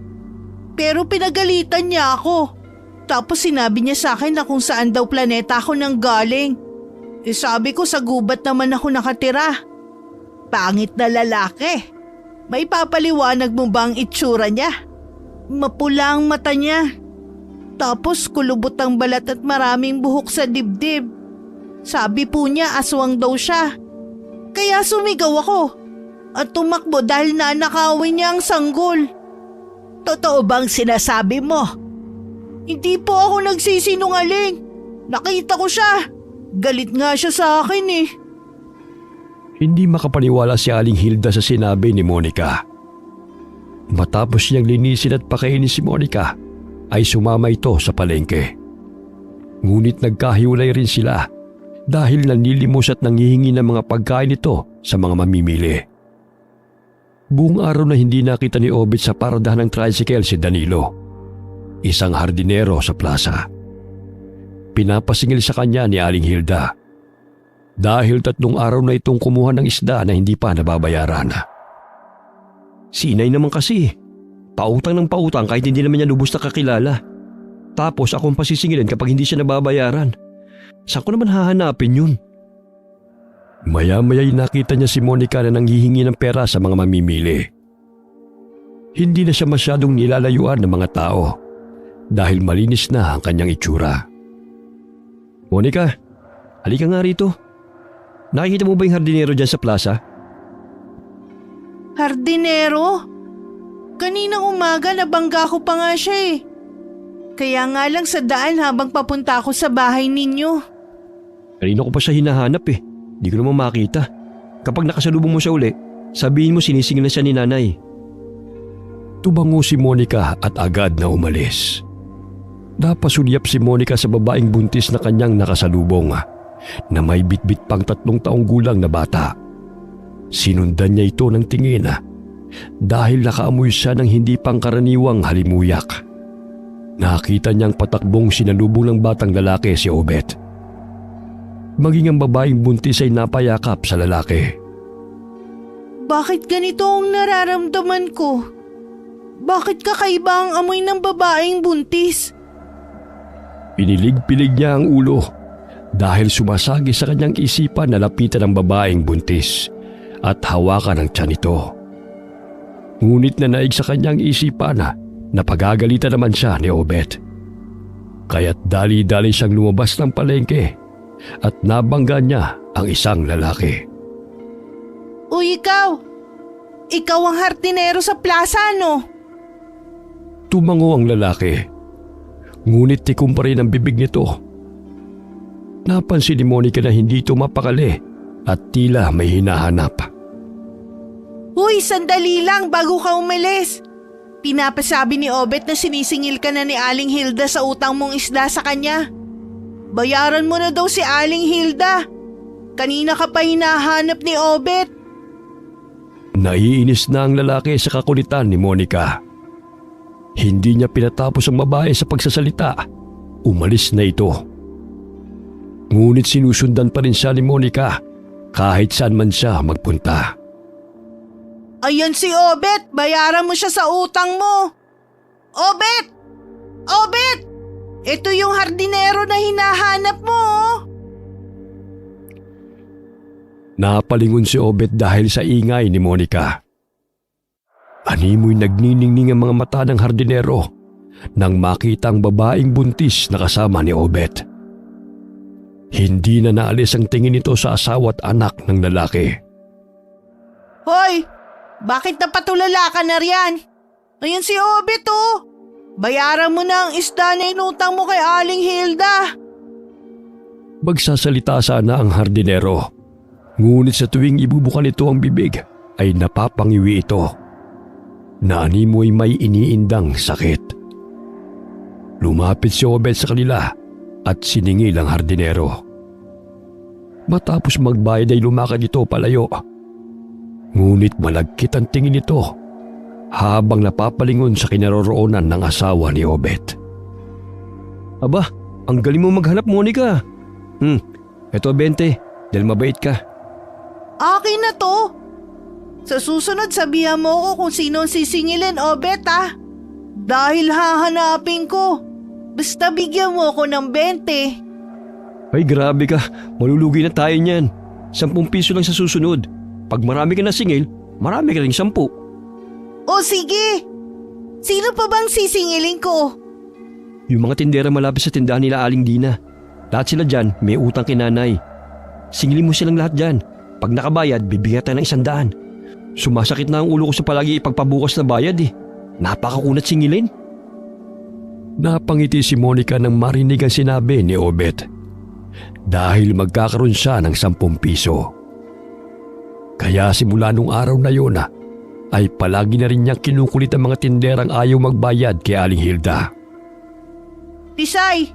Pero pinagalitan niya ako. Tapos sinabi niya sa akin na kung saan daw planeta ako nang galing. Sabi ko sa gubat naman ako nakatira. Pangit na lalaki. May papaliwanag mo ba ang itsura niya? Mapula ang mata niya. Tapos kulubot ang balat at maraming buhok sa dibdib. Sabi po niya aswang daw siya. Kaya sumigaw ako at tumakbo dahil nanakawin niya ang sanggol. Totoo bang sinasabi mo? Hindi po ako nagsisinungaling. Nakita ko siya. Galit nga siya sa akin eh. Hindi makapaniwala si Aling Hilda sa sinabi ni Monica. Matapos niyang linisin at pakainin si Monica, ay sumama ito sa palengke. Ngunit nagkahiwalay rin sila dahil nanlilimos at nanghihingi ng mga pagkain ito sa mga mamimili. Buong araw na hindi nakita ni Obet sa paradahan ng tricycle si Danilo, isang hardinero sa plaza. Pinapasingil sa kanya ni Aling Hilda dahil 3 araw na itong kumuha ng isda na hindi pa nababayaran. Si inay naman kasi, pautang ng pautang kahit hindi naman niya lubos na kakilala. Tapos akong pasisingilin kapag hindi siya nababayaran. Saan ko naman hahanapin yun? Maya-maya'y nakita niya si Monica na nanghihingi ng pera sa mga mamimili. Hindi na siya masyadong nilalayuan ng mga tao dahil malinis na ang kanyang itsura. Monica, halika nga rito. Nakikita mo ba yung hardinero dyan sa plaza? Hardinero? Kaninang umaga nabangga ko pa nga siya eh. Kaya nga lang sa daan habang papunta ako sa bahay ninyo. Kanina ko pa siya hinahanap eh. Di ko naman makita. Kapag nakasalubong mo siya uli, sabihin mo sinisingil na siya ni nanay. Tubango si Monica at agad na umalis. Napasulyap si Monica sa babaeng buntis na kanyang nakasalubong na may bitbit pang 3 taong gulang na bata. Sinundan niya ito ng tingin dahil nakaamoy siya ng hindi pangkaraniwang halimuyak. Nakita niyang patakbong sinalubong ng batang lalaki si Obet. Maging ang babaeng buntis ay napayakap sa lalaki. Bakit ganito ang nararamdaman ko? Bakit kakaiba ang amoy ng babaeng buntis? Pinilig-pilig niya ang ulo dahil sumasagi sa kanyang isipan na lapitan ang babaeng buntis at hawakan ang tiyan nito. Ngunit nanaig sa kanyang isipan na pagagalitan naman siya ni Obet. Kaya't dali-dali siyang lumabas ng palengke at nabangga niya ang isang lalaki. Uy, ikaw! Ikaw ang hardinero sa plaza, no? Tumango ang lalaki, ngunit tikom pa rin ang bibig nito. Napansin ni Monica na hindi ito mapakali at tila may hinahanap. Uy, sandali lang bago ka umalis. Pinapasabi ni Obet na sinisingil ka na ni Aling Hilda sa utang mong isda sa kanya. Bayaran mo na daw si Aling Hilda. Kanina ka pa hinahanap ni Obet. Naiinis na ang lalaki sa kakulitan ni Monica. Hindi niya pinatapos ang babae sa pagsasalita. Umalis na ito. Ngunit sinusundan pa rin siya ni Monica kahit saan man siya magpunta. Ayan si Obet, bayaran mo siya sa utang mo. Obet! Obet! Ito yung hardinero na hinahanap mo. Napalingon si Obet dahil sa ingay ni Monica. Animoy nagniningning ang mga mata ng hardinero nang makita ang babaeng buntis na kasama ni Obet. Hindi na naalis ang tingin nito sa asawa at anak ng lalaki. Hoy! Bakit napatulala ka na riyan? Ayan si Obet oh! Bayaran mo na ang isda na inutang mo kay Aling Hilda. Magsasalita sana ang hardinero, ngunit sa tuwing ibubukan ito ang bibig ay napapangiwi ito. Naanimoy may iniindang sakit. Lumapit si Obet sa kanila at siningil ang hardinero. Matapos magbayad ay lumakad ito palayo. Ngunit malagkit ang tingin nito habang napapalingon sa kinaroroonan ng asawa ni Obet. Aba, ang galing mo maghanap, Monica. Eto 20, dahil mabait ka. Akin na to. Sa susunod sabihan mo ko kung sino ang sisingilin, Obet ah. Dahil hahanapin ko. Basta bigyan mo ko ng 20. Ay grabe ka, malulugi na tayo niyan. 10 piso lang sa susunod. Pag marami ka na singil, marami ka rin 10. O sige. Sino pa bang sisingilin ko? Yung mga tindera malapit sa tindahan nila Aling Dina. Lahat sila dyan may utang kay nanay. Singilin mo silang lahat dyan. Pag nakabayad, bibigyan tayo ng 100. Sumasakit na ang ulo ko sa palagi ipagpabukas na bayad eh. Napakakunat singilin. Napangiti si Monica nang marinig ang sinabi ni Obet. Dahil magkakaroon siya ng 10 piso. Kaya simula nung araw na yun ay palagi na rin niyang kinukulit ang mga tinderang ayaw magbayad kay Aling Hilda. Tisay,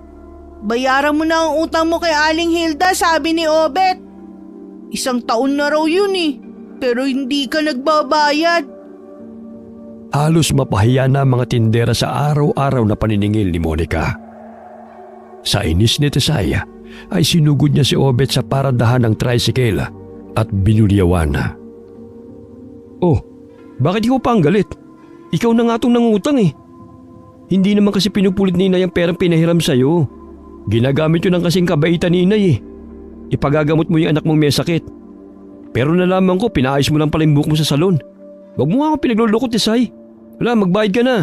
bayaran mo na ang utang mo kay Aling Hilda, sabi ni Obet. 1 taon na raw yun eh, pero hindi ka nagbabayad. Halos mapahiya na ang mga tindera sa araw-araw na paniningil ni Monica. Sa inis ni Tisay ay sinugod niya si Obet sa paradahan ng tricycle at binulyawan. Oh, bakit ikaw pa ang galit? Ikaw na nga itong nangutang eh. Hindi naman kasi pinupulit ni Inay ang perang pinahiram sa'yo. Ginagamit yun ng kasing kabaitan ni Inay eh. Ipagagamot mo yung anak mong may sakit. Pero nalaman ko, pinaayos mo lang pala yung buhok mo sa salon. Huwag mo nga ako pinaglulukot, Tisay. Wala, magbayad ka na.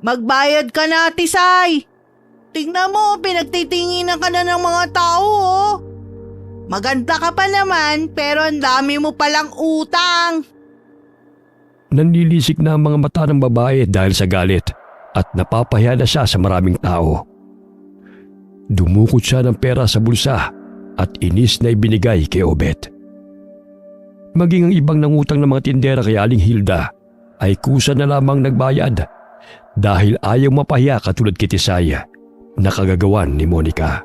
Magbayad ka na, Tisay. Tingnan mo, pinagtitinginan ka na ng mga tao oh. Maganda ka pa naman, pero ang dami mo palang utang. Nanlilisik na ang mga mata ng babae dahil sa galit at napapahiya na siya sa maraming tao. Dumukot siya ng pera sa bulsa at inis na ibinigay kay Obet. Maging ang ibang nangutang ng mga tindera kay Aling Hilda ay kusa na lamang nagbayad dahil ayaw mapahiya katulad kay Tisay na kagagawan ni Monica.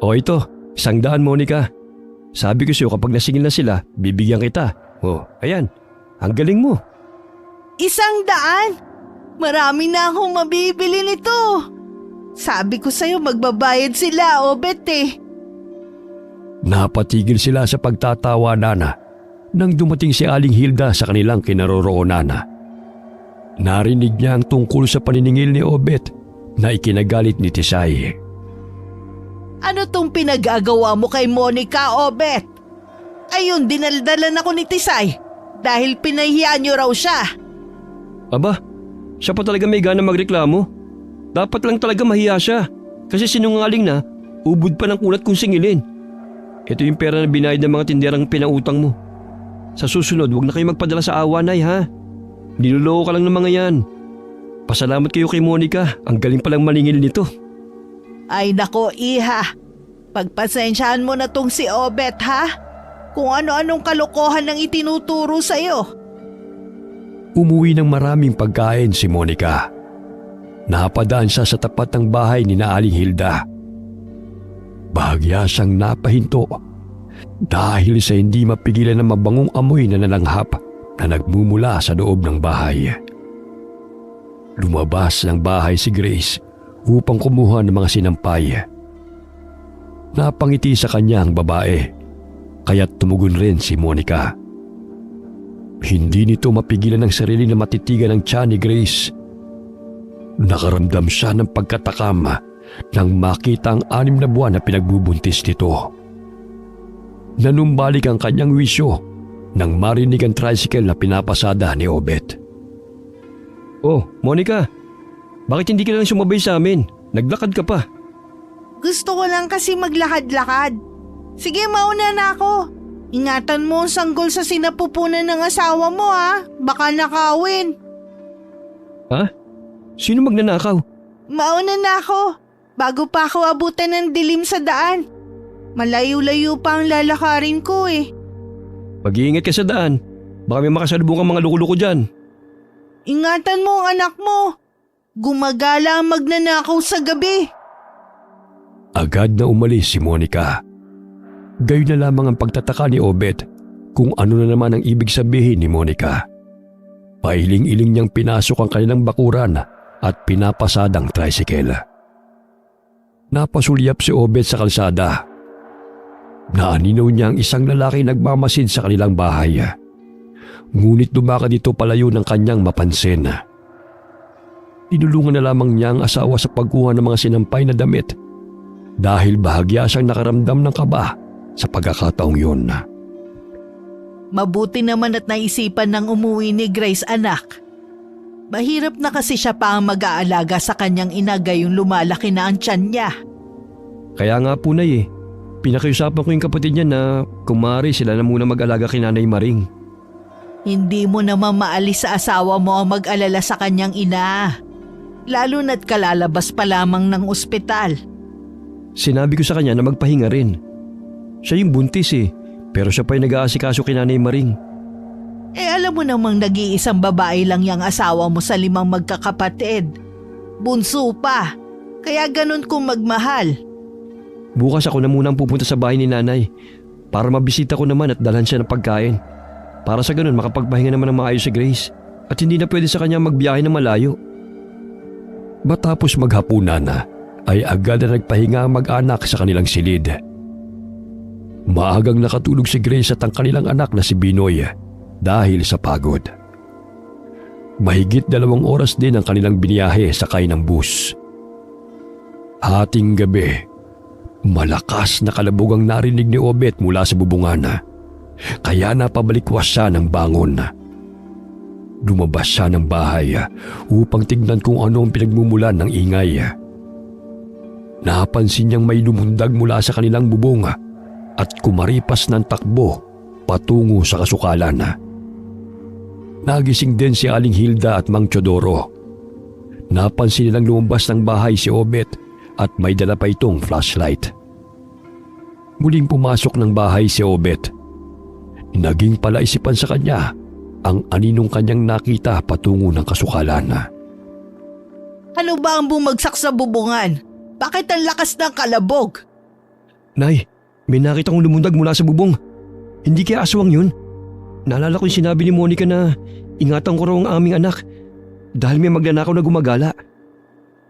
O ito, 100 Monica. Sabi ko sa'yo kapag nasingil na sila, bibigyan kita. O, ayan. Ang galing mo. 100? Marami na akong mabibili nito. Sabi ko sa'yo magbabayad sila, Obet eh. Napatigil sila sa pagtatawanan nang dumating si Aling Hilda sa kanilang kinaroroonan. Narinig niya ang tungkol sa paniningil ni Obet na ikinagalit ni Tisay. Ano tong pinag-agawa mo kay Monica, Obet? Ayun, dinaldalan ako ni Tisay dahil pinahiya niyo raw siya. Aba, siya pa talaga may gana magreklamo. Dapat lang talaga mahiya siya kasi sinungaling na ubod pa ng kulat kung singilin. Ito yung pera na binayad ng mga tinderang pinautang mo. Sa susunod, huwag na kayo magpadala sa awa, Nay, ha? Niloloko ka lang ng mga yan. Pasalamat kayo kay Monica. Ang galing palang maningil nito. Ay nako, Iha. Pagpasensyahan mo na tong si Obet, ha? Kung ano-anong kalokohan ang itinuturo sa'yo. Umuwi ng maraming pagkain si Monica. Napadaan siya sa tapat ng bahay ni Aling Hilda. Bahagya siyang napahinto dahil sa hindi mapigilan ng mabangong amoy na nalanghap na nagmumula sa loob ng bahay. Lumabas ng bahay si Grace upang kumuha ng mga sinampay. Napangiti sa kanya ang babae, kaya't tumugon rin si Monica. Hindi nito mapigilan ang sarili na matitigan ng tiyan ni Grace. Nakaramdam siya ng pagkatakam nang makita ang 6 na buwan na pinagbubuntis nito. Nanumbalik ang kanyang wisyo nang marinig ang tricycle na pinapasada ni Obet. Oh, Monica, bakit hindi ka lang sumabay sa amin? Naglakad ka pa. Gusto ko lang kasi maglakad-lakad. Sige, mauna na ako. Ingatan mo ang sanggol sa sinapupunan ng asawa mo ha. Baka nakawin. Ha? Sino magnanakaw? Mauna na ako. Bago pa ako abutan ng dilim sa daan. Malayo-layo pa ang lalakarin ko eh. Mag-iingat ka sa daan. Baka may makasalubong kang mga loko-loko dyan. Ingatan mo ang anak mo. Gumagala ang magnanakaw sa gabi. Agad na umalis si Monica. Gayon na lamang ang pagtataka ni Obet kung ano na naman ang ibig sabihin ni Monica. Pailing-iling niyang pinasok ang kanilang bakuran at pinapasadang tricycle. Napasulyap si Obet sa kalsada. Naaninaw niya ang isang lalaki nagmamasid sa kanilang bahay. Ngunit dumakad ito palayo ng kanyang mapansin. Tinulungan na lamang niya ang asawa sa pagkuha ng mga sinampay na damit dahil bahagya siyang nakaramdam ng kaba sa pagkakataong yun. Mabuti naman at naisipan ng umuwi ni Grace, anak. Mahirap na kasi siya pa ang mag-aalaga sa kanyang ina gayong lumalaki na ang tiyan niya. Kaya nga po, Nay, pinakiusapan ko yung kapatid niya na kumari sila na muna mag-alaga kay Nanay Maring. Hindi mo naman maalis sa asawa mo ang mag-alala sa kanyang ina. Lalo na't kalalabas pa lamang ng ospital. Sinabi ko sa kanya na magpahinga rin. Siya yung buntis pero siya pa yung nag-aasikaso kay Nanay Maring. Alam mo namang nag-iisang babae lang yung asawa mo sa 5 magkakapatid. Bunso pa, kaya ganun kung magmahal. Bukas ako na munang pupunta sa bahay ni Nanay para mabisita ko naman at dalhan siya ng pagkain. Para sa ganun makapagpahinga naman ng maayos si Grace at hindi na pwede sa kanya magbiyahe na malayo. Matapos maghapunan ay agad na nagpahinga ang mag-anak sa kanilang silid. Maagang nakatulog si Grace at ang kanilang anak na si Binoy dahil sa pagod. Mahigit 2 oras din ang kanilang biniyahe sakay ng bus. Hating gabi, malakas na kalabog ang narinig ni Obet mula sa bubungan. Kaya napabalikwas siya ng bangon. Lumabas siya ng bahay upang tignan kung ano ang pinagmumulan ng ingay. Napansin niyang may lumundag mula sa kanilang bubong at kumaripas ng takbo patungo sa kasukalan. Nagising din si Aling Hilda at Mang Teodoro. Napansin nilang lumabas ng bahay si Obet at may dala pa itong flashlight. Muling pumasok ng bahay si Obet. Naging palaisipan sa kanya ang aninong kanyang nakita patungo ng kasukalan. Ano ba ang bumagsak sa bubungan? Bakit ang lakas ng kalabog? Nay, may nakita kong lumundag mula sa bubong. Hindi kaya aswang yun? Naalala ko yung sinabi ni Monica na ingatan ko raw ang aming anak dahil may magnanakaw na gumagala.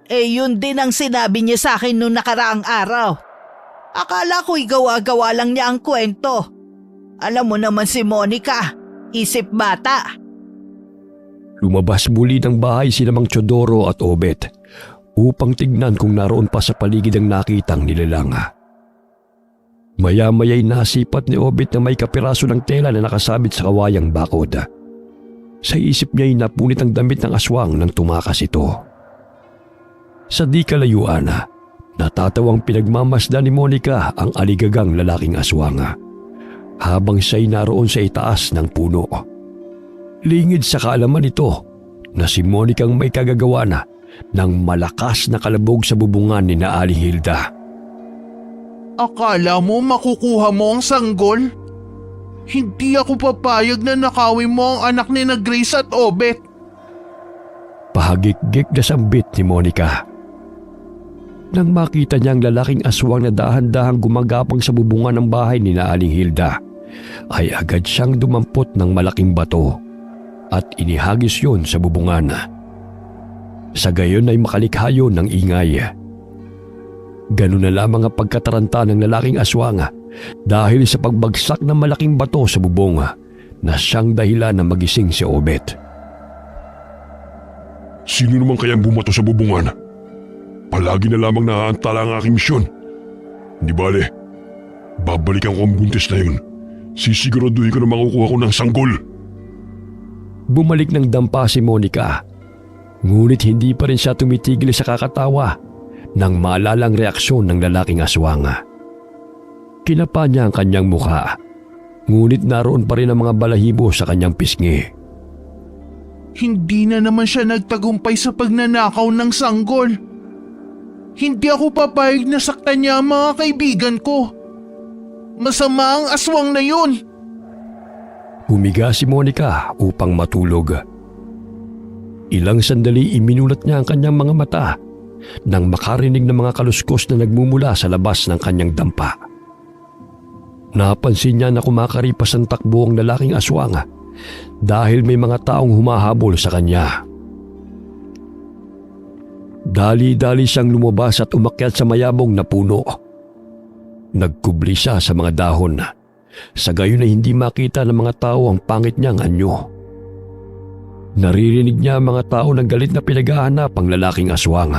Yun din ang sinabi niya sa akin noong nakaraang araw. Akala ko'y gawa-gawa lang niya ang kwento. Alam mo naman si Monica, isip bata. Lumabas muli ng bahay sila Mang Teodoro at Obet upang tignan kung naroon pa sa paligid ang nakitang nilalang. Maya-maya'y nasipat ni Obet na may kapiraso ng tela na nakasabit sa kawayang bakod. Sa isip niya'y napunit ang damit ng aswang nang tumakas ito. Sa di kalayuan, natatawang pinagmamasdan ni Monica ang aligagang lalaking aswang habang siya'y naroon sa itaas ng puno. Lingid sa kaalaman nito na si Monica ang may kagagawa na ng malakas na kalabog sa bubungan ni Aling Hilda. Akala mo makukuha mo ang sanggol? Hindi ako papayag na nakawin mo ang anak ni na Grace at Obet. Pahagik-gik na sambit ni Monica. Nang makita niya ang lalaking aswang na dahan-dahang gumagapang sa bubungan ng bahay ni Aling Hilda, ay agad siyang dumampot ng malaking bato at inihagis yun sa bubungan. Sa gayon ay makalikha yun ng ingay. Ganun na lamang ang pagkataranta ng lalaking aswang dahil sa pagbagsak ng malaking bato sa bubong na siyang dahilan na magising si Obet. Sino naman kayang bumato sa bubungan? Palagi na lamang naaantala ang aking misyon. Hindi bale, babalikan ko ang buntis na yun. Sisiguraduhin ko na makukuha ko ng sanggol. Bumalik ng dampa si Monica. Ngunit hindi pa rin siya tumitigil sa kakatawa nang maalalang reaksyon ng lalaking aswang. Kinapa niya ang kanyang mukha, ngunit naroon pa rin ang mga balahibo sa kanyang pisngi. Hindi na naman siya nagtagumpay sa pagnanakaw ng sanggol. Hindi ako papayag na saktan niya ang mga kaibigan ko. Masama ang aswang na yun. Humiga si Monica upang matulog. Ilang sandali iminulat niya ang kanyang mga mata nang makarinig ng mga kaluskos na nagmumula sa labas ng kanyang dampa. Napansin niya na kumakaripas ang takbo ang lalaking aswang dahil may mga taong humahabol sa kanya. Dali-dali siyang lumabas at umakyat sa mayabong na puno. Nagkubli siya sa mga dahon. Sa gayon ay hindi makita ng mga tao ang pangit niyang anyo. Naririnig niya ang mga tao ng galit na pinaghahanap ang lalaking aswang.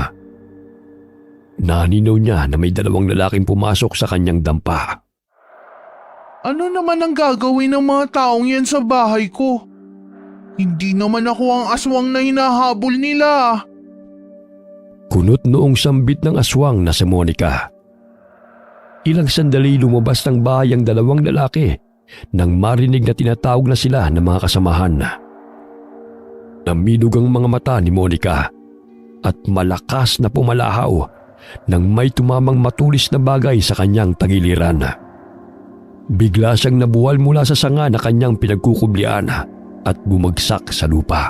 Naninaw niya na may 2 lalaking pumasok sa kanyang dampa. Ano naman ang gagawin ng mga taong yan sa bahay ko? Hindi naman ako ang aswang na hinahabol nila. Kunot noong sambit ng aswang na si Monica. Ilang sandali lumabas ng bahay ang 2 lalaki nang marinig na tinatawag na sila ng mga kasamahan. Namilog ang mga mata ni Monica at malakas na pumalahaw nang may tumamang matulis na bagay sa kanyang tagiliran. Bigla siyang nabuwal mula sa sanga na kanyang pinagkukublian at bumagsak sa lupa.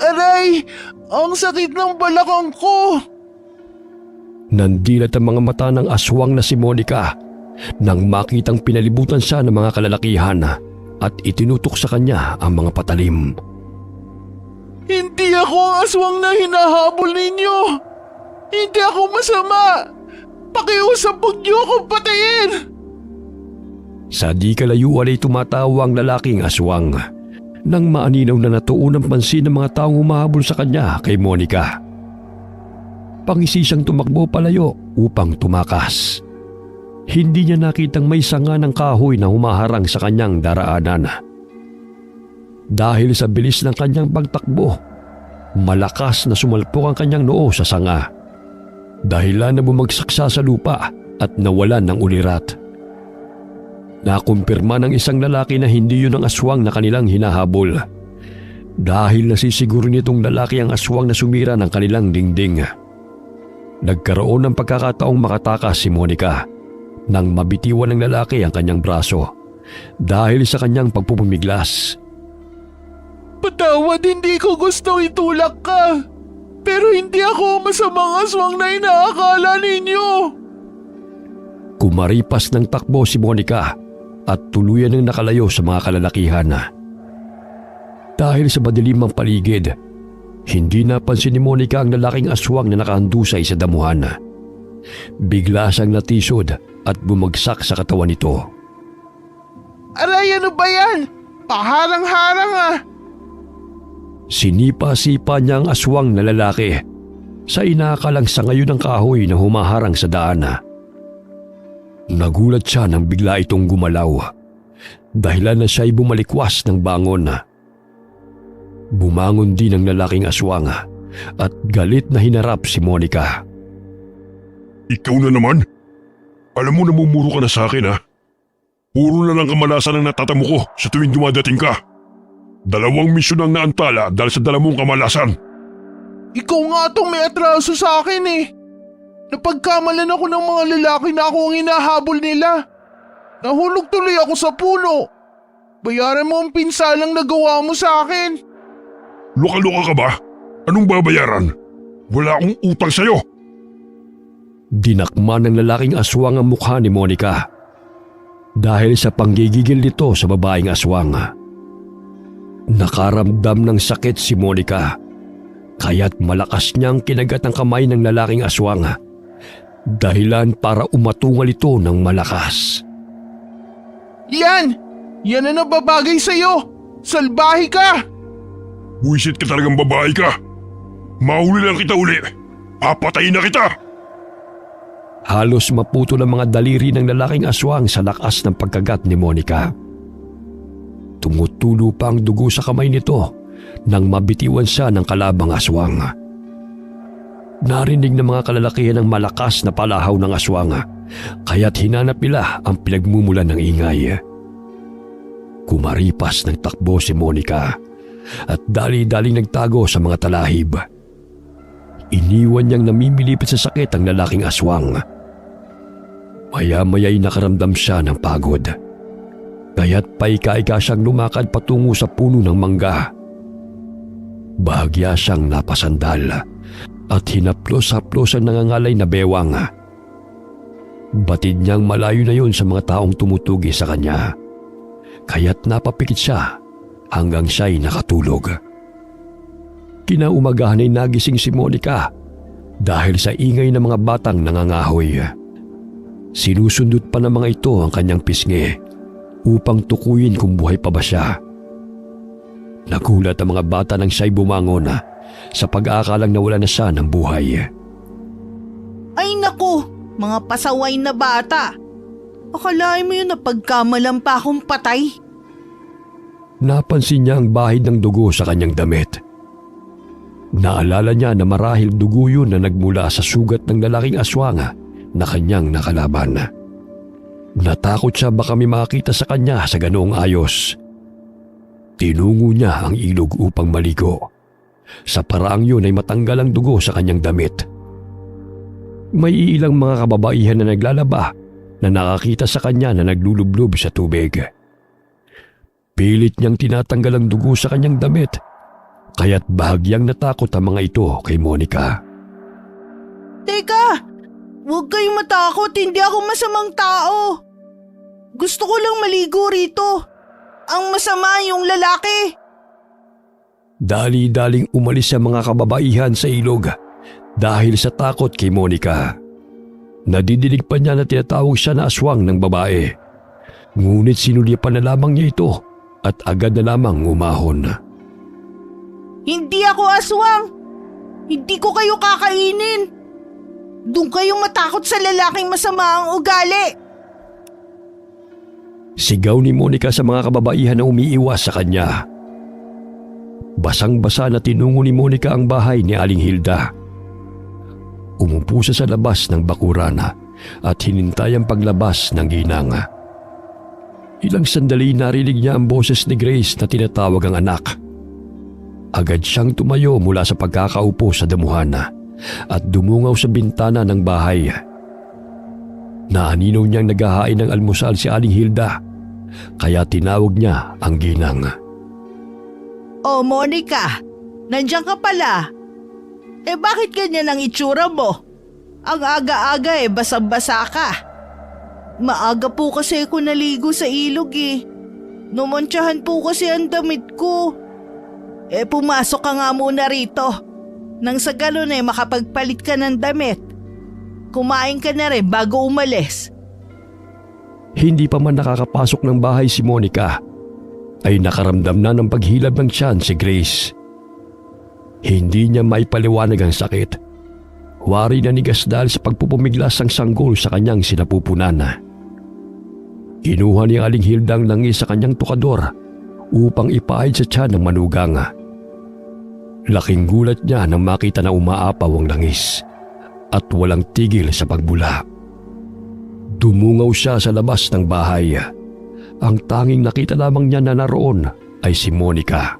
Aray! Ang sakit ng balakang ko! Nandilat ang mga mata ng aswang na si Monica nang makitang pinalibutan siya ng mga kalalakihan at itinutok sa kanya ang mga patalim. Hindi ako ang aswang na hinahabol ninyo! Hindi ako masama! Pakiusap, huwag niyo akong patayin! Sa di kalayuan ay tumatawa ang lalaking aswang nang maaninaw na natuon ang pansin ng mga taong humahabol sa kanya kay Monica. Pangisi siyang tumakbo palayo upang tumakas. Hindi niya nakitang may sanga ng kahoy na humaharang sa kanyang daraanan. Dahil sa bilis ng kanyang pagtakbo, malakas na sumalpok ang kanyang noo sa sanga. Dahilan na bumagsak siya sa lupa at nawalan ng ulirat. Nakumpirma ng isang lalaki na hindi yun ang aswang na kanilang hinahabol. Dahil nasisiguro nitong lalaki ang aswang na sumira ng kanilang dingding. Nagkaroon ng pagkakataong makatakas si Monica nang mabitiwan ng lalaki ang kanyang braso dahil sa kanyang pagpupumiglas. Patawad, hindi ko gusto itulak ka. Pero hindi ako masamang aswang na inaakala ninyo. Kumaripas ng takbo si Monica at tuluyan ng nakalayo sa mga kalalakihan. Dahil sa madilimang paligid, hindi napansin ni Monica ang lalaking aswang na nakahandusay sa damuhan. Bigla siyang natisod at bumagsak sa katawan nito. Aray, ano ba yan? Paharang-harang ah! Sinipa-sipa niya ang aswang na lalaki sa inakalang sa ngayon ng kahoy na humaharang sa daan. Nagulat siya nang bigla itong gumalaw, dahilan na siya'y bumalikwas ng bangon. Bumangon din ang lalaking aswang at galit na hinarap si Monica. Ikaw na naman? Alam mo namumuro ka na sa akin ha? Puro na lang kamalasan ang natatamo ko sa tuwing dumadating ka. 2 misyon ang naantala dahil sa 2 kamalasan. Ikaw nga itong may atraso sa akin eh. Napagkamalan ako ng mga lalaki na ako ang hinahabol nila. Nahulog tuloy ako sa puno. Bayaran mo ang pinsalang nagawa mo sa akin. Luka-luka ka ba? Anong babayaran? Wala akong utang sa'yo. Dinakma ng lalaking aswang ang mukha ni Monica dahil sa panggigigil nito sa babaeng aswang. Nakaramdam ng sakit si Monica, kaya't malakas niyang kinagat ang kamay ng lalaking aswang, dahilan para umatungal ito ng malakas. Yan! Yan ang nababagay sa'yo! Salbahe ka! Buisit ka talagang babae ka. Mahuli lang kita uli. Papatayin na kita! Halos maputo ng mga daliri ng lalaking aswang sa lakas ng pagkagat ni Monica. Tumutulo pa ang dugo sa kamay nito nang mabitiwan siya ng kalabang aswang. Narinig ng mga kalalakihan ang malakas na palahaw ng aswang, kaya't hinanap nila ang pinagmumulan ng ingay. Kumaripas ng takbo si Monica at dali-daling nagtago sa mga talahib. Iniwan niyang namimilipit sa sakit ang lalaking aswang. Maya-maya'y nakaramdam siya ng pagod, kaya't paika-ika siyang lumakad patungo sa puno ng mangga. Bahagya siyang napasandal at hinaplos-haplos ang nangangalay na bewang. Batid niyang malayo na yun sa mga taong tumutugi sa kanya, kaya't napapikit siya hanggang siya'y nakatulog. Kinaumagahan ay nagising si Monica dahil sa ingay ng mga batang nangangahoy. Sinusundot pa ng mga ito ang kanyang pisngi upang tukuyin kung buhay pa ba siya. Nagulat ang mga bata nang siya'y bumangon sa pag-aakalang nawala na siya ng buhay. Ay naku, mga pasaway na bata. Akalain mo yun na pagkamalan pa akong patay. Napansin niya ang bahid ng dugo sa kanyang damit. Naalala niya na marahil dugo yun na nagmula sa sugat ng lalaking aswang na kanyang nakalaban. Natakot siya baka may makita sa kanya sa ganoong ayos. Tinungo niya ang ilog upang maligo. Sa paraang yun ay matanggal ang dugo sa kanyang damit. May ilang mga kababaihan na naglalaba na nakakita sa kanya na naglulublob sa tubig. Pilit niyang tinatanggal ang dugo sa kanyang damit, kaya't bahagyang natakot ang mga ito kay Monica. Teka, huwag kayong matakot, hindi ako masamang tao. Gusto ko lang maligo rito. Ang masama yung lalaki. Dali-daling umalis ang mga kababaihan sa ilog dahil sa takot kay Monica. Nadidinig pa niya na tinatawag siya na aswang ng babae. Ngunit sinulyapan na lamang niya ito at agad na lamang umahon. Hindi ako aswang. Hindi ko kayo kakainin. Doon kayong matakot sa lalaking masama ang ugali. Sigaw ni Monica sa mga kababaihan na umiiwas sa kanya. Basang-basa na tinungo ni Monica ang bahay ni Aling Hilda. Umupo siya sa labas ng bakuran at hinintay ang paglabas ng ginang. Ilang sandali narinig niya ang boses ni Grace na tinatawag ang anak. Agad siyang tumayo mula sa pagkakaupo sa damuhan at dumungaw sa bintana ng bahay. Naaninaw niyang naghahain ng almusal si Aling Hilda, kaya tinawag niya ang ginang. Oh, Monica, nandiyan ka pala. Bakit ganyan ang itsura mo? Ang aga-aga basang-basa ka. Maaga po kasi ako naligo sa ilog Numantsahan po kasi ang damit ko. Pumasok ka nga muna rito. Nang sa ganun makapagpalit ka ng damit. Kumain ka na rin bago umalis. Hindi pa man nakakapasok ng bahay si Monica, ay nakaramdam na ng paghilab ng tiyan si Grace. Hindi niya maipaliwanag ang sakit. Wari na nigas dahil sa pagpupumiglas ang sanggol sa kanyang sinapupunan. Kinuha ni Aling Hilda ang langis sa kanyang tukador upang ipahid sa tiyan ng manugang. Laking gulat niya nang makita na umaapaw ang langis at walang tigil sa pagbula. Dumungaw siya sa labas ng bahay. Ang tanging nakita lamang niya na naroon ay si Monica.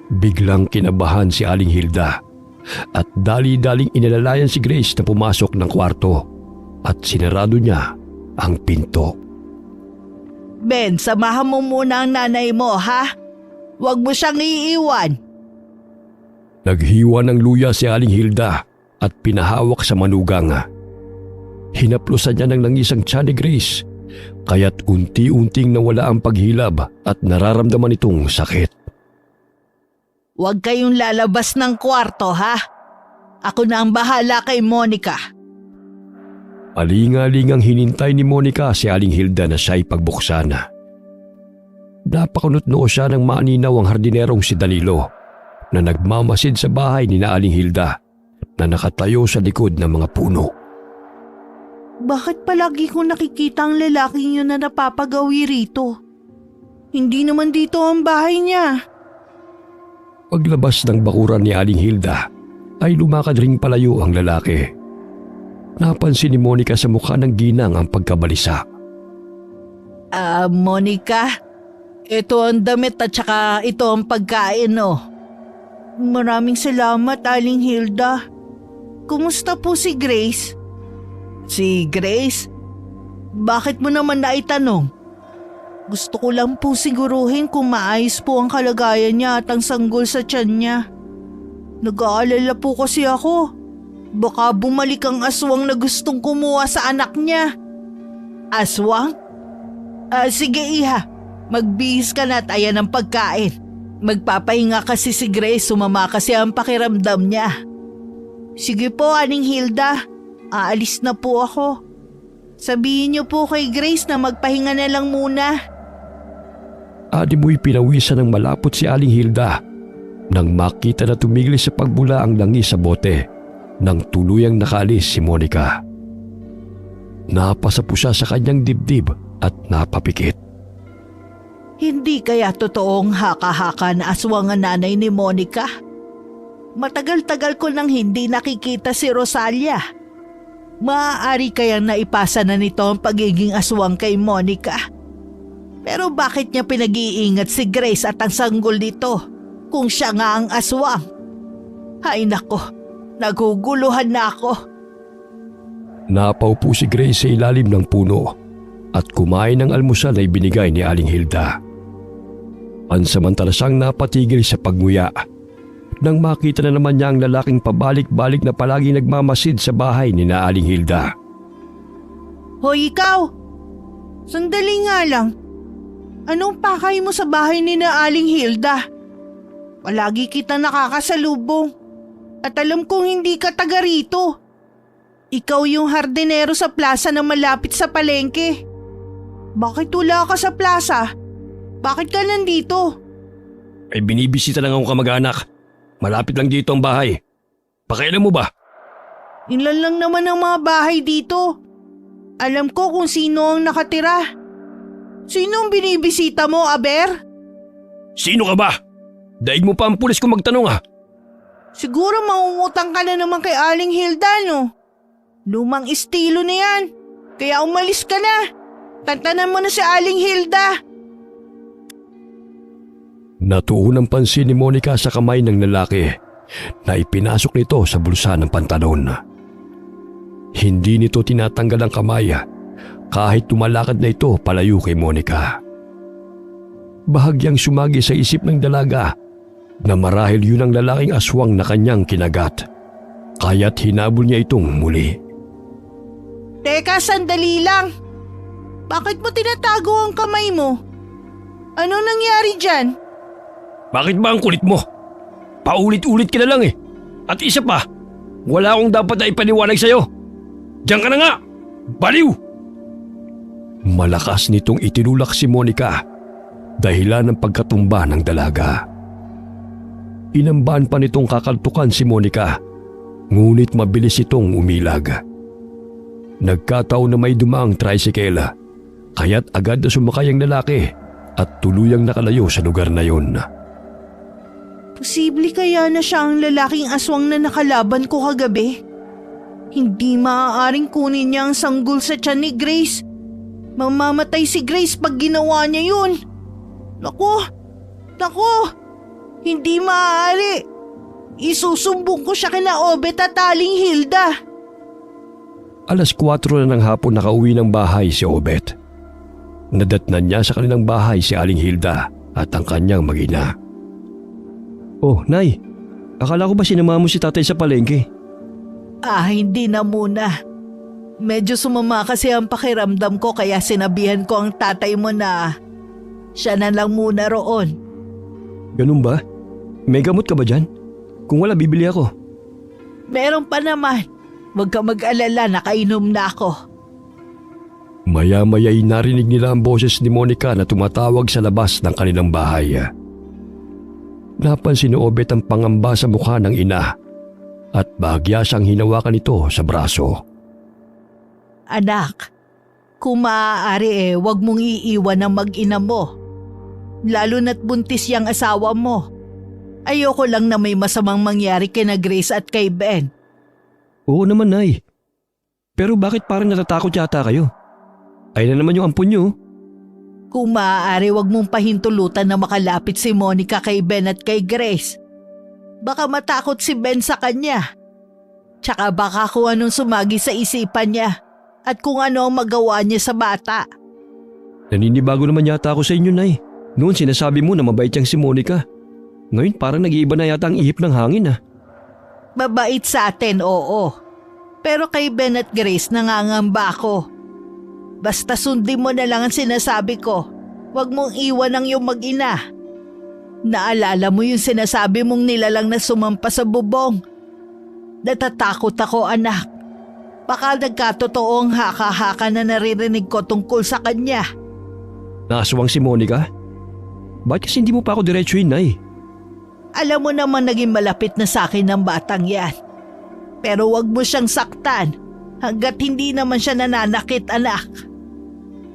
Biglang kinabahan si Aling Hilda at dali-daling inalalayan si Grace na pumasok ng kwarto at sinarado niya ang pinto. Ben, samahan mo muna ang nanay mo, ha? Huwag mo siyang iiwan. Naghiwa ng luya si Aling Hilda at pinahawak sa manugang. Hinaplusan niya ng langis ang tiyan ni Grace, kaya't unti-unting nawala ang paghilab at nararamdaman itong sakit. Huwag kayong lalabas ng kwarto, ha? Ako na ang bahala kay Monica. Alingalingang hinintay ni Monica si Aling Hilda na siya'y pagbuksan. Napakunot-noo siya ng maaninaw ang hardinerong si Danilo na nagmamasid sa bahay ni Aling Hilda na nakatayo sa likod ng mga puno. Bakit palagi kong nakikita ang lalaking yun na napapagawi rito? Hindi naman dito ang bahay niya. Paglabas ng bakuran ni Aling Hilda ay lumakad ring palayo ang lalaki. Napansin ni Monica sa mukha ng ginang ang pagkabalisa. Monica, ito ang damit at saka ito ang pagkain, oh. Maraming salamat, Aling Hilda. Kumusta po si Grace? Si Grace? Bakit mo naman naitanong? Gusto ko lang po siguruhin kung maayos po ang kalagayan niya at ang sanggol sa tiyan niya. Nag-aalala po kasi ako. Baka bumalik ang aswang na gustong kumuha sa anak niya. Aswang? Sige iha, magbihis ka na at ayan ang pagkain. Magpapahinga kasi si Grace, sumama kasi ang pakiramdam niya. Sige po, Aling Hilda. Aalis na po ako. Sabihin niyo po kay Grace na magpahinga na lang muna. Adimoy pinawisan ng malapot si Aling Hilda nang makita na tumigil sa pagbula ang langis sa bote nang tuluyang nakaalis si Monica. Napasa po siya sa kanyang dibdib at napapikit. Hindi kaya totoong haka-haka na aswang ang nanay ni Monica? Matagal-tagal ko nang hindi nakikita si Rosalia. Maaari kayang naipasa na nito ang pagiging aswang kay Monica. Pero bakit niya pinag-iingat si Grace at ang sanggol nito kung siya nga ang aswang? Ay nako, naguguluhan na ako. Napaupo si Grace sa ilalim ng puno at kumain ng almusal na ibinigay ni Aling Hilda. Pansamantala siyang napatigil sa pagmuya nang makita na naman niya ang lalaking pabalik-balik na palagi nagmamasid sa bahay ni na Aling Hilda. Hoy ikaw! Sandali nga lang. Anong pakay mo sa bahay ni na Aling Hilda? Palagi kita nakakasalubong at alam kong hindi ka taga rito. Ikaw yung hardinero sa plaza na malapit sa palengke. Bakit wala ka sa plaza? Bakit ka nandito? Ay binibisita lang akong kamag-anak. Malapit lang dito ang bahay. Pakailan mo ba? Ilan lang naman ang mga bahay dito. Alam ko kung sino ang nakatira. Sino ang binibisita mo, Aber? Sino ka ba? Daig mo pa ang pulis kung magtanong ah. Siguro mangungutang ka na naman kay Aling Hilda, no? Lumang estilo na yan. Kaya umalis ka na. Tantanan mo na si Aling Hilda. Natuon ang pansin ni Monica sa kamay ng lalaki na ipinasok nito sa bulsa ng pantalon. Hindi nito tinatanggal ang kamay kahit tumalakad na ito palayo kay Monica. Bahagyang sumagi sa isip ng dalaga na marahil yun ang lalaking aswang na kanyang kinagat, kaya't hinabol niya itong muli. Teka, sandali lang. Bakit mo tinatago ang kamay mo? Ano nangyari dyan? Bakit ba ang kulit mo? Paulit-ulit ka na lang eh. At isa pa, wala akong dapat na ipaliwanag sa'yo. Diyan ka na nga! Baliw! Malakas nitong itinulak si Monica dahilan ng pagkatumba ng dalaga. Inambahan pa nitong kakaltukan si Monica, ngunit mabilis itong umilag. Nagkataon na may dumaang tricycle, kaya't agad na sumakay ang lalaki at tuluyang nakalayo sa lugar na yon. Posible kaya na siya ang lalaking aswang na nakalaban ko kagabi? Hindi maaaring kunin niya ang sanggol sa tiyan ni Grace. Mamamatay si Grace pag ginawa niya yun. Naku! Hindi maaari. Isusumbong ko siya kina Obet at Aling Hilda. Alas 4 na ng hapon nakauwi ng bahay si Obet. Nadatnan niya sa kanilang bahay si Aling Hilda at ang kanyang mag-ina. Oh, Nay, akala ko ba sinama mo si tatay sa palengke? Hindi na muna. Medyo sumama kasi ang pakiramdam ko kaya sinabihan ko ang tatay mo na siya na lang muna roon. Ganun ba? May gamot ka ba dyan? Kung wala, bibili ako. Meron pa naman. Huwag ka mag-alala, nakainom na ako. Maya-maya'y narinig nila ang boses ni Monica na tumatawag sa labas ng kanilang bahay. Napansin ni Obet ang pangamba sa mukha ng ina at bahagya siyang hinawakan ito sa braso. Anak, kung maaari huwag mong iiwan ang mag-ina mo. Lalo na't buntis yang asawa mo. Ayoko lang na may masamang mangyari kina Grace at kay Ben. Oo naman, Nay. Pero bakit parang natatakot yata kayo? Ayun na naman yung ampun niyo. Kung maaari wag mong pahintulutan na makalapit si Monica kay Ben at kay Grace. Baka matakot si Ben sa kanya. Tsaka baka kung anong sumagi sa isipan niya at kung ano ang magawa niya sa bata. Naninibago naman yata ako sa inyo, Nay. Noon sinasabi mo na mabait siyang si Monica. Ngayon parang nag-iiba na yata ang ihip ng hangin ah. Mabait sa atin, oo. Pero kay Ben at Grace nangangamba ako. Basta sundin mo na lang ang sinasabi ko. Huwag mong iwan ang iyong mag-ina. Naalala mo yung sinasabi mong nilalang na sumampa sa bubong? Natatakot ako, anak. Baka nagkatotoo ang haka-haka na naririnig ko tungkol sa kanya. Naaswang si Monica? Bakit kasi hindi mo pa ako diretsuhin, Nay? Alam mo naman naging malapit na sa akin ng batang yan. Pero wag mo siyang saktan hanggat hindi naman siya nananakit, anak.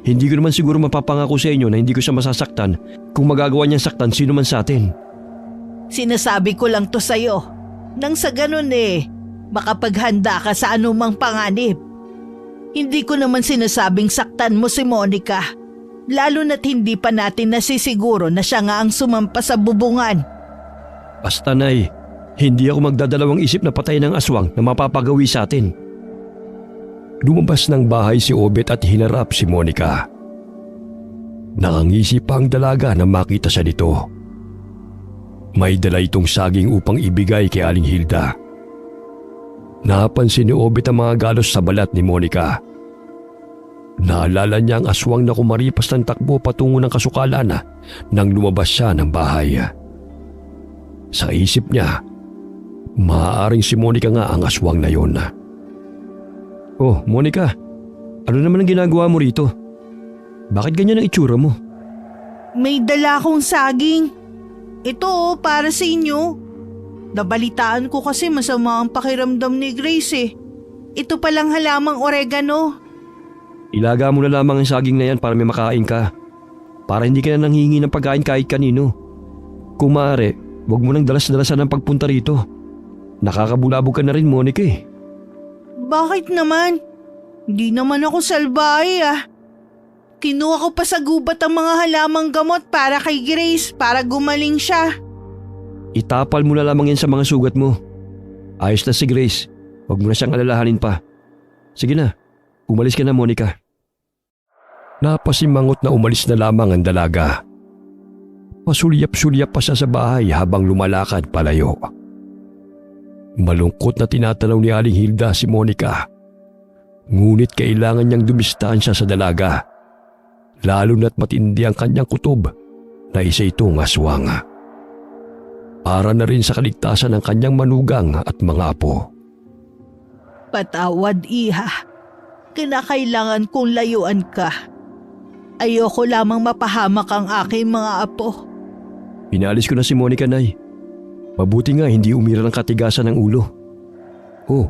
Hindi ko naman siguro mapapangako sa inyo na hindi ko siya masasaktan kung magagawa niyang saktan sino man sa atin. Sinasabi ko lang to sa'yo. Nang sa ganun makapaghanda ka sa anumang panganib. Hindi ko naman sinasabing saktan mo si Monica. Lalo na't hindi pa natin nasisiguro na siya nga ang sumampa sa bubungan. Basta, Nay, hindi ako magdadalawang isip na patay ng aswang na mapapagawi sa atin. Lumabas ng bahay si Obet at hinarap si Monica. Nakangisi pa ang dalaga na makita siya nito. May dala itong saging upang ibigay kay Aling Hilda. Napansin ni Obet ang mga galos sa balat ni Monica. Naalala niya ang aswang na kumaripas ng takbo patungo ng kasukalan nang lumabas siya ng bahay. Sa isip niya, maaaring si Monica nga ang aswang na yon. Oh, Monica, ano naman ang ginagawa mo rito? Bakit ganyan ang itsura mo? May dala akong saging. Ito para sa inyo. Nabalitaan ko kasi masama ang pakiramdam ni Grace. Ito palang halamang oregano. Ilaga mo na lamang ang saging na yan para may makain ka. Para hindi ka na nanghingi ng pagkain kahit kanino. Kung maaari, huwag mo nang dalas-dalasan ang pagpunta rito. Nakakabulabog ka na rin, Monica eh. Bakit naman? Hindi naman ako salbahe Kinuha ko pa sa gubat ang mga halamang gamot para kay Grace para gumaling siya. Itapal mo na lamang yan sa mga sugat mo. Ayos na si Grace. Huwag mo na siyang alalahanin pa. Sige na, umalis ka na, Monica. Napasimangot na umalis na lamang ang dalaga. Pasulyap-sulyap pa siya sa bahay habang lumalakad palayo. Malungkot na tinatanaw ni Aling Hilda si Monica. Ngunit kailangan niyang dumistansya sa dalaga. Lalo na't matindi ang kanyang kutob na isa itong aswang. Para na rin sa kaligtasan ng kanyang manugang at mga apo. Patawad, Iha. Kinakailangan kong layuan ka. Ayoko lamang mapahamak ang aking mga apo. Pinalis ko na si Monica, Nay. Mabuti nga hindi umira ng katigasan ng ulo. Oh,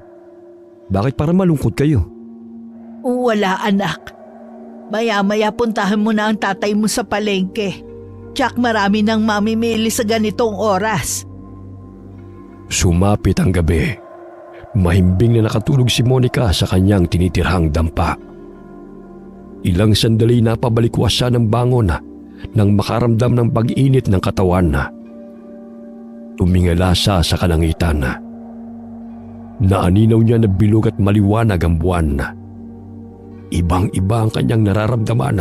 bakit para malungkot kayo? Wala, anak. Maya-maya puntahan mo na ang tatay mo sa palengke. Tsak marami nang mamimili sa ganitong oras. Sumapit ang gabi. Mahimbing na nakatulog si Monica sa kanyang tinitirhang dampa. Ilang sandali na pabalikwas siya ng bangon nang makaramdam ng pag-init ng katawan. Tumingala siya sa kalangitan. Naaninaw niya na bilog at maliwanag ang buwan. Ibang-iba ang kanyang nararamdaman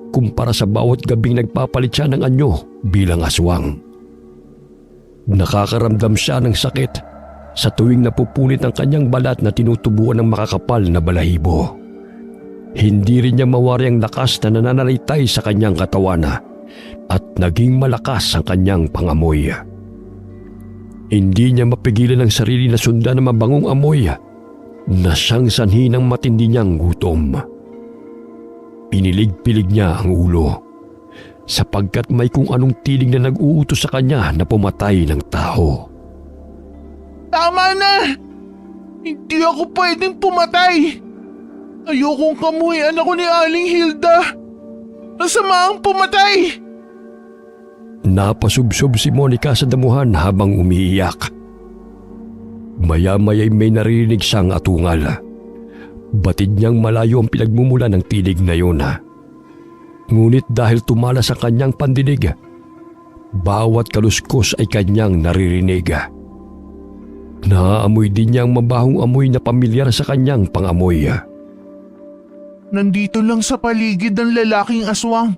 kumpara sa bawat gabing nagpapalit siya ng anyo bilang aswang. Nakakaramdam siya ng sakit sa tuwing napupunit ang kanyang balat na tinutubuan ng makakapal na balahibo. Hindi rin niya mawari ang lakas na nananalitay sa kanyang katawan at naging malakas ang kanyang pangamoy. Hindi niya mapigilan ang sarili na sundan ng mabangong amoy na siyang sanhi ng matindi niyang gutom. Pinilig-pilig niya ang ulo sapagkat may kung anong tiling na nag-uutos sa kanya na pumatay ng tao. Tama na! Hindi ako pwedeng pumatay! Ayokong kamuhian ako ni Aling Hilda! Masama ang pumatay! Napasubsob si Monica sa damuhan habang umiiyak. Maya-maya'y may naririnig siyang atungal. Batid niyang malayo ang pinagmumula ng tinig na yun. Ngunit dahil tumalas ang kanyang pandinig, bawat kaluskos ay kanyang naririnig. Naaamoy din niya ang mabahong amoy na pamilyar sa kanyang pangamoy. Nandito lang sa paligid ang lalaking aswang.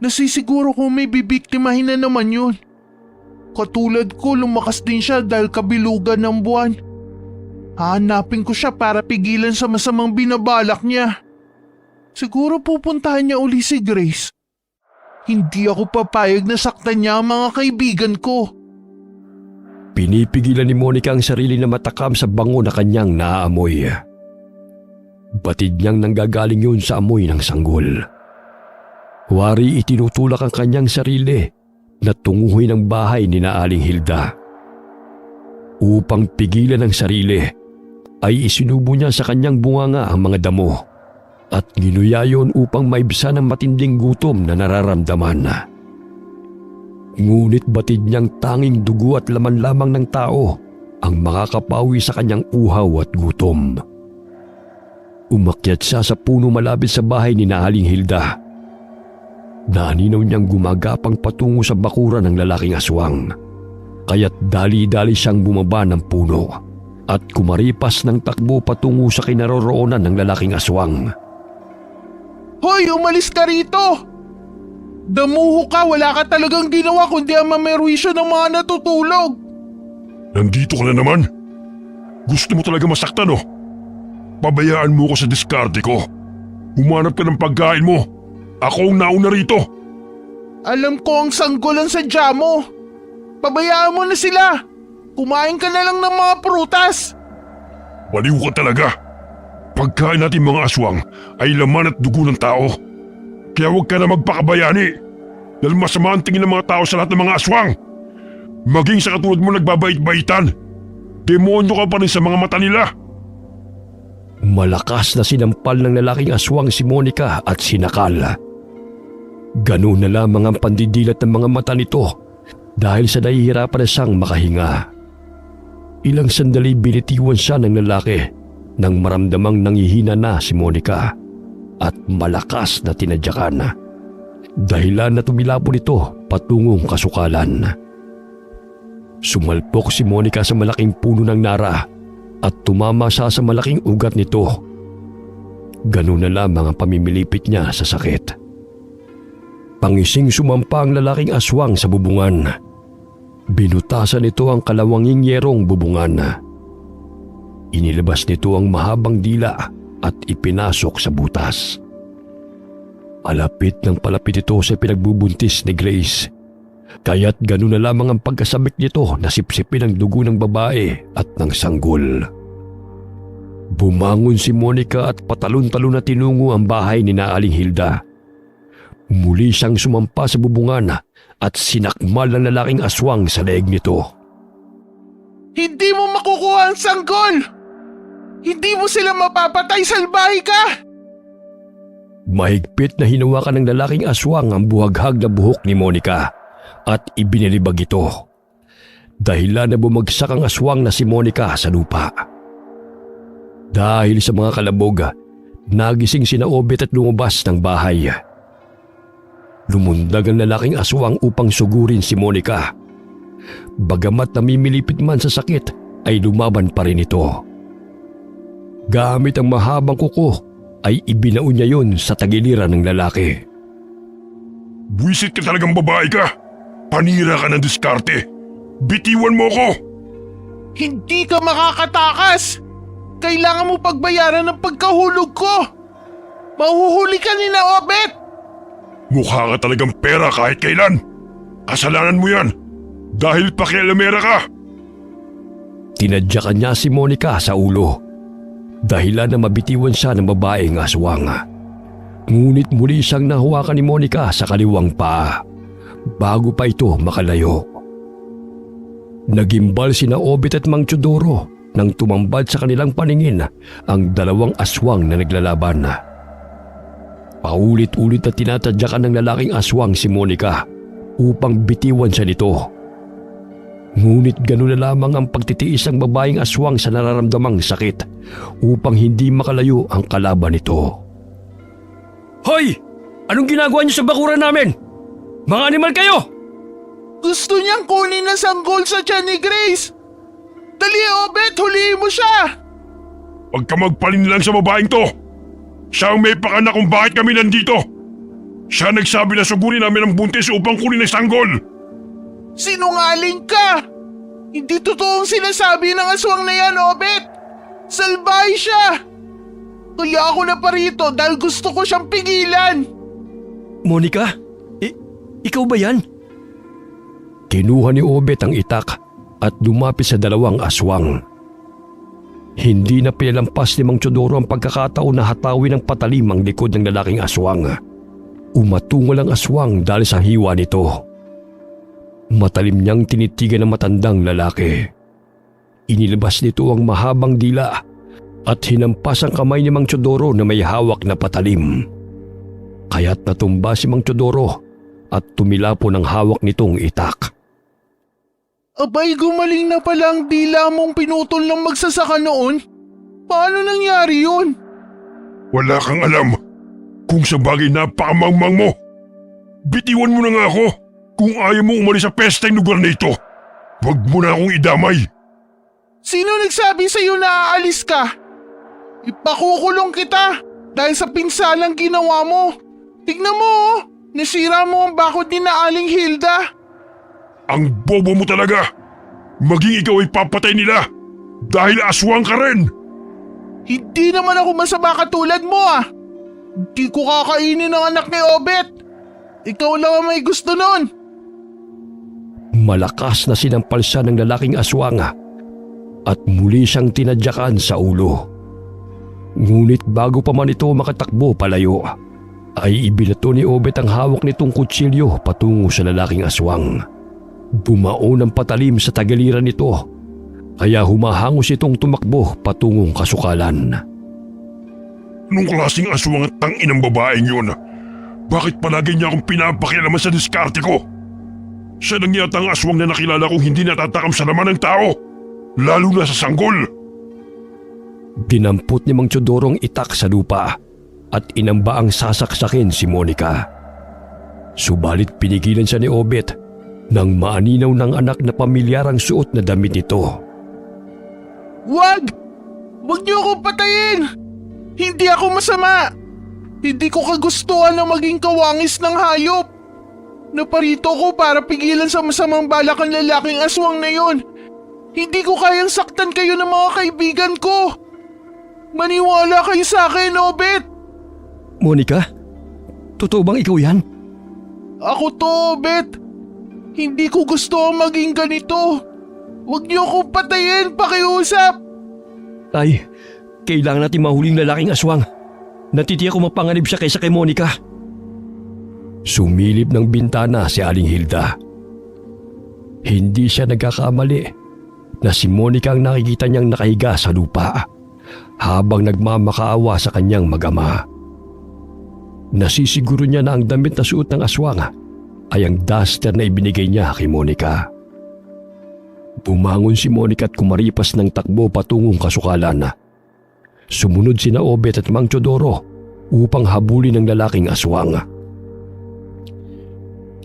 Nasisiguro kung may bibiktimahin na naman yun. Katulad ko, lumakas din siya dahil kabilugan ng buwan. Hahanapin ko siya para pigilan sa masamang binabalak niya. Siguro pupuntahan niya uli si Grace. Hindi ako papayag na saktan niya ang mga kaibigan ko. Pinipigilan ni Monica ang sarili na matakam sa bango na kanyang naaamoy. Batid niyang nanggagaling yun sa amoy ng sanggol. Wari itinutulak ang kanyang sarili na tunguhin ang bahay ni Aling Hilda. Upang pigilan ang sarili, ay isinubo niya sa kanyang bunganga ang mga damo at ginuya yun upang maibsan ang matinding gutom na nararamdaman. Ngunit batid niyang tanging dugo at laman lamang ng tao ang makakapawi sa kanyang uhaw at gutom. Umakyat siya sa puno malapit sa bahay ni Aling Hilda. Naaninaw niyang gumagapang patungo sa bakuran ng lalaking aswang. Kaya't dali-dali siyang bumaba ng puno at kumaripas ng takbo patungo sa kinaroroonan ng lalaking aswang. Hoy, umalis ka rito! Damuho ka, wala ka talagang ginawa kundi ang mamerwisyo ng mga natutulog. Nandito ka na naman? Gusto mo talaga masaktan, oh? Pabayaan mo ko sa diskarte ko. Humanap ka ng pagkain mo. Ako ang nauna rito. Alam ko ang sanggol ang sadya mo. Pabayaan mo na sila. Kumain ka na lang ng mga prutas. Baliw ka talaga. Pagkain natin mga aswang ay laman at dugo ng tao. Kaya huwag ka na magpakabayani. Dahil masama ang tingin ng mga tao sa lahat ng mga aswang. Maging sa katulad mo nagbabait-baitan. Demonyo ka pa rin sa mga mata nila. Malakas na sinampal ng lalaking aswang si Monica at sinakal. Ganun na lamang ang pandidilat ng mga mata nito dahil sa nahihirapan na siyang makahinga. Ilang sandali binitiwan siya ng lalaki nang maramdamang nangihina na si Monica at malakas na tinadyakan. Dahilan na tumilapon ito patungong kasukalan. Sumalpok si Monica sa malaking puno ng nara at tumama siya sa malaking ugat nito. Ganun na lamang ang pamimilipit niya sa sakit. Pangising sumampa ang lalaking aswang sa bubungan. Binutasan nito ang kalawanging yerong bubungan. Inilabas nito ang mahabang dila at ipinasok sa butas. Palapit ng palapit ito sa pinagbubuntis ni Grace. Kaya't ganun na lamang ang pagkasabik nito na sipsipin ang dugo ng babae at ng sanggol. Bumangon si Monica at patalon-talon na tinungo ang bahay ni Aling Hilda. Muli siyang sumampa sa bubungan at sinakmal ng lalaking aswang sa leeg nito. Hindi mo makukuha ang sanggol! Hindi mo sila mapapatay, salbahe ka! Mahigpit na hinawakan ng lalaking aswang ang buhaghag na buhok ni Monica at ibinilibag ito. Dahilan na bumagsak ang aswang na si Monica sa lupa. Dahil sa mga kalabog, nagising sina Obet at lumabas ng bahay. Lumundag ang lalaking aswang upang sugurin si Monica. Bagamat namimilipit man sa sakit, ay lumaban pa rin ito. Gamit ang mahabang kuko, ay ibinaon niya yun sa tagiliran ng lalaki. Buwisit ka talagang babae ka. Panira ka ng diskarte. Bitiwan mo ko! Hindi ka makakatakas! Kailangan mo pagbayaran ng pagkahulog ko! Mahuhuli ka ni na Obet! Mukha ka talagang pera kahit kailan. Kasalanan mo yan. Dahil pakialamera ka. Tinadyakan niya si Monica sa ulo. Dahilan na mabitiwan siya ng babaeng aswang. Ngunit muli siyang nahawakan ni Monica sa kaliwang paa. Bago pa ito makalayo. Nagimbal sina Obet at Mang Teodoro nang tumambad sa kanilang paningin ang dalawang aswang na naglalaban. Paulit-ulit na tinatadyakan ng lalaking aswang si Monica upang bitiwan siya nito. Ngunit gano'n na lamang ang pagtitiis ng babaeng aswang sa nararamdamang sakit upang hindi makalayo ang kalaban nito. Hoy! Anong ginagawa niyo sa bakuran namin? Mga animal kayo! Gusto niyang kunin na sanggol sa tiyan ni Grace! Dali, Obet! Huliin mo siya! Huwag ka magpalin lang sa babaeng to. Siya ang may pakana kung bakit kami nandito. Siya nagsabi na sugurin namin ang buntis upang kunin ang sanggol. Sinungaling ka! Hindi totoong sinasabi ng aswang na yan, Obet! Salbahe siya! Kaya ako na parito dahil gusto ko siyang pigilan! Monica? Ikaw ba yan? Kinuha ni Obet ang itak at lumapit sa dalawang aswang. Hindi na pinalampas ni Mang Teodoro ang pagkakataon na hatawin ng patalim ang likod ng lalaking aswang. Umatungal ang aswang dahil sa hiwa nito. Matalim niyang tinitigan ng matandang lalaki. Inilabas nito ang mahabang dila at hinampas ang kamay ni Mang Teodoro na may hawak na patalim. Kaya't natumba si Mang Teodoro at tumilapo ng hawak nitong itak. Abay, gumaling na pala ang dila mong pinutol ng magsasaka noon. Paano nangyari yun? Wala kang alam. Kung sa bagay napakamangmang mo. Bitiwan mo na nga ako. Kung ayaw mo umalis sa pesteng lugar na ito, huwag mo na akong idamay. Sino nagsabi sa'yo na aalis ka? Ipakukulong kita dahil sa pinsalang ginawa mo. Tignan mo, nasira mo ang bakod ni na Aling Hilda. Ang bobo mo talaga. Maging ikaw ay papatay nila dahil aswang ka rin. Hindi naman ako masama katulad mo ah. Hindi ko kakainin ang anak ni Obet. Ikaw lang ang may gusto nun. Malakas na sinampal siya ng lalaking aswang at muli siyang tinadyakan sa ulo. Ngunit bago pa man ito makatakbo palayo, ay ibinato ni Obet ang hawak nitong kutsilyo patungo sa lalaking aswang. Bumaon ang patalim sa tagiliran nito, kaya humahangos itong tumakbo patungong kasukalan. Anong klaseng aswang at tangin ng babaeng yun? Bakit palagi niya akong pinapakialaman sa diskarte ko? Siya lang yata ang aswang na nakilala kong hindi natatakam sa laman ng tao, lalo na sa sanggol. Dinampot ni Mang Teodoro ang itak sa lupa at inamba ang sasaksakin si Monica. Subalit pinigilan siya ni Obet nang maaninaw ng anak na pamilyarang suot na damit nito. Wag! Wag niyo akong patayin! Hindi ako masama! Hindi ko kagustuhan na maging kawangis ng hayop. Naparito ko para pigilan sa masamang balak ang lalaking aswang na yon. Hindi ko kayang saktan kayo ng mga kaibigan ko. Maniwala kayo sa akin, Obet! Monica? Totoo bang ikaw yan? Ako to, Obet! Hindi ko gusto ang maging ganito. Huwag niyo akong patayin, pakiusap! Ay, kailangan natin mahuling lalaking aswang. Natitiyak ko mapanganib siya kaysa kay Monica. Sumilip ng bintana si Aling Hilda. Hindi siya nagkakamali na si Monica ang nakikita niyang nakahiga sa lupa habang nagmamakaawa sa kanyang mag-ama. Nasisiguro niya na ang damit na suot ng aswang ay ang duster na ibinigay niya kay Monica. Bumangon si Monica at kumaripas ng takbo patungong kasukalan. Sumunod sina Obet at Mang Teodoro upang habulin ng lalaking aswang.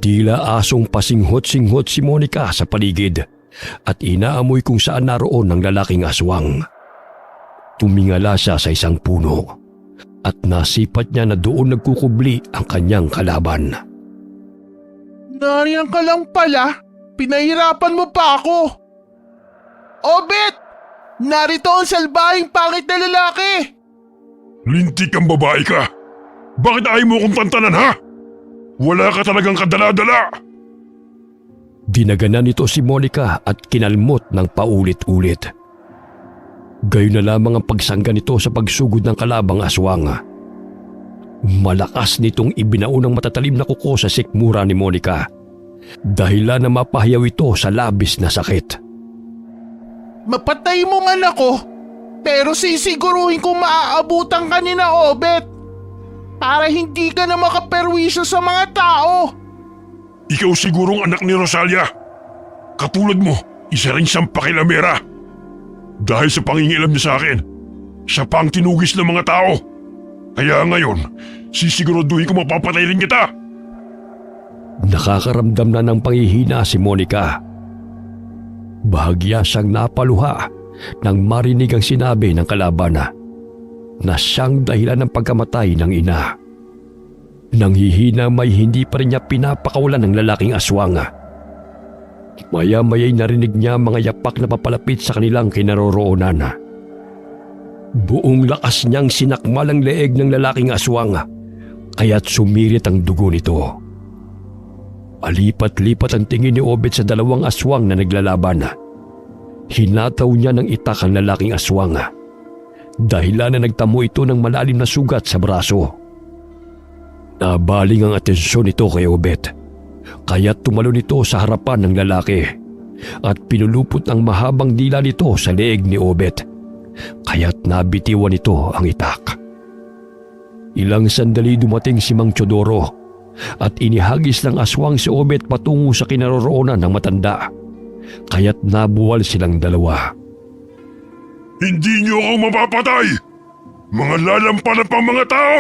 Tila asong pasinghot-singhot si Monica sa paligid at inaamoy kung saan naroon ang lalaking aswang. Tumingala siya sa isang puno at nasipat niya na doon nagkukubli ang kanyang kalaban. Nariyan ka lang pala. Pinahirapan mo pa ako. Obet! Narito ang salbahing pangit na lalaki. Lintik kang babae ka. Bakit ayaw mo akong tantanan, ha? Wala ka talagang kadala-dala. Dinaganan nito si Monica at kinalmot ng paulit-ulit. Gayon na lamang ang pagsangga nito sa pagsugod ng kalabang aswang. Malakas nitong ibinaon ng matatalim na kuko sa sikmura ni Monica, dahilan na mapahiyaw ito sa labis na sakit. Mapatay mo nga ako, pero sisiguruhin kong maaabutan ka ni na Obet para hindi ka na makaperwisyo sa mga tao. Ikaw sigurong anak ni Rosalia. Katulad mo, isa rin siyang pakilamera. Dahil sa pangingialam niya sa akin, siya pa ang tinugis ng mga tao. Kaya ngayon, sisiguraduhin ko mapapatay rin kita. Nakakaramdam na ng panghihina si Monica. Bahagya siyang napaluha nang marinig ang sinabi ng kalaban na siyang dahilan ng pagkamatay ng ina. Nanghihina may hindi pa rin niya pinapakawalan ng lalaking aswang. Maya-maya'y narinig niya mga yapak na papalapit sa kanilang kinaroroonan. Buong lakas niyang sinakmal ang leeg ng lalaking aswang, kaya't sumirit ang dugo nito. Palipat-lipat ang tingin ni Obed sa dalawang aswang na naglalaban. Hinataw niya ng itak ang lalaking aswang. Dahilan na nagtamo ito ng malalim na sugat sa braso. Nabaling ang atensyon nito kay Obed, kaya't tumalon ito sa harapan ng lalaki at pinulupot ang mahabang dila nito sa leeg ni Obed, kaya't nabitiwan nito ang itak. Ilang sandali dumating si Mang Teodoro at inihagis ng aswang si Obed patungo sa kinaroroonan ng matanda, kaya't nabuwal silang dalawa. Hindi niyo ako mapapatay! Mga lalampalan mga tao!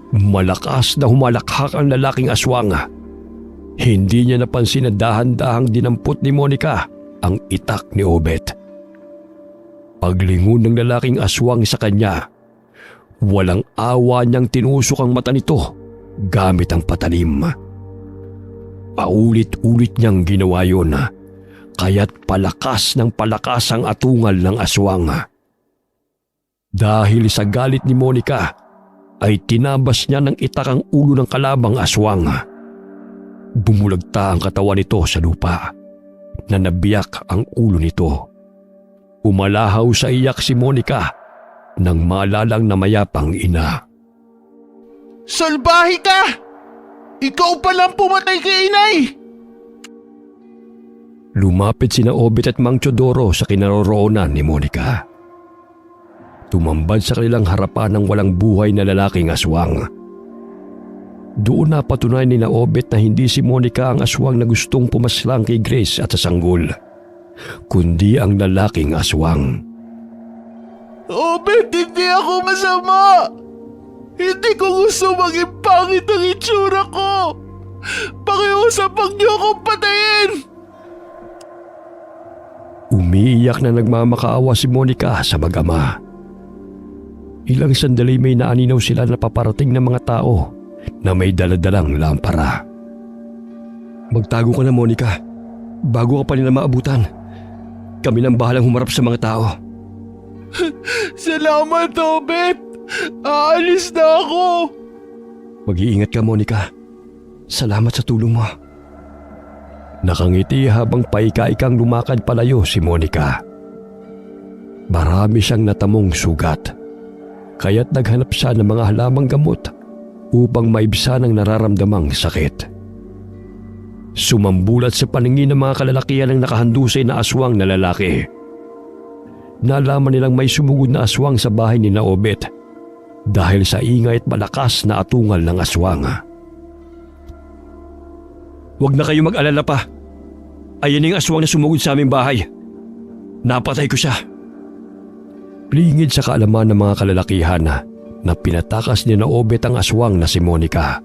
Malakas na humalakhak ang lalaking aswang. Hindi niya napansin na dahan-dahang dinampot ni Monica ang itak ni Obed. Paglingon ng lalaking aswang sa kanya, walang awa niyang tinusok ang mata nito gamit ang patalim. Paulit-ulit niyang ginawa yun, kaya't palakas ng palakas ang atungal ng aswang. Dahil sa galit ni Monica, ay tinabas niya ng itak ang ulo ng kalabang aswang. Bumulagta ang katawan nito sa lupa, na nabiyak ang ulo nito. Umalahaw sa iyak si Monica nang maalalang na mayapang ina. Salbahe ka! Ikaw palang pumatay kay inay! Lumapit sina Obed at Mang Teodoro sa kinaroroonan ni Monica. Tumambad sa kanilang harapan ng walang buhay na lalaking aswang. Doon na patunay ni Obed na hindi si Monica ang aswang na gustong pumaslang kay Grace at sa sanggol, kundi ang lalaking aswang. Obed, hindi ako masama! Hindi ko gusto maging pangit ang itsura ko! Pakiusapan niyo akong patayin! Umiiyak na nagmamakaawa si Monica sa mag-ama. Ilang sandali may naaninaw sila na paparating ng mga tao na may daladalang lampara. Magtago ka na, Monica, bago ka pa nila maabutan. Kami nang bahalang humarap sa mga tao. Salamat, Obed! Aalis na ako! Mag-iingat ka, Monica. Salamat sa tulong mo. Nakangiti habang paika-ikang lumakad palayo si Monica. Marami siyang natamong sugat, kaya't naghanap siya ng mga halamang gamot upang maibsan ang nararamdamang sakit. Sumambulat sa paningin ng mga kalalakihan ng nakahandusay na aswang na lalaki. Nalaman nilang may sumugod na aswang sa bahay ni Obed dahil sa ingay at malakas na atungal ng aswang. Huwag na kayo mag-alala pa. Ayan yung aswang na sumugod sa aming bahay. Napatay ko siya. Lingid sa kaalaman ng mga kalalakihan na pinatakas ni Obed ang aswang na si Monica.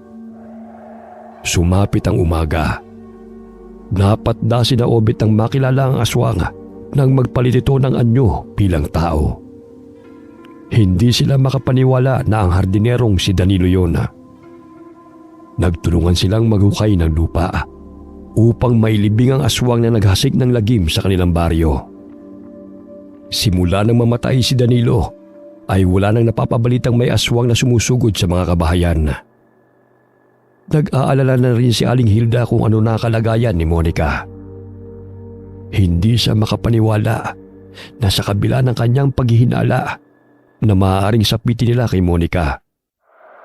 Sumapit ang umaga. Napatda si Obed ang makilala ang aswang nang magpalit ito ng anyo bilang tao. Hindi sila makapaniwala na ang hardinerong si Danilo yun. Nagtulungan silang maghukay ng lupa upang mailibing ang aswang na naghasik ng lagim sa kanilang baryo. Simula nang mamatay si Danilo, ay wala nang napapabalitang may aswang na sumusugod sa mga kabahayan. Nag-aalala na rin si Aling Hilda kung ano na kalagayan ni Monica. Hindi siya makapaniwala na sa kabila ng kanyang paghihinala na maaaring sapitin nila kay Monica,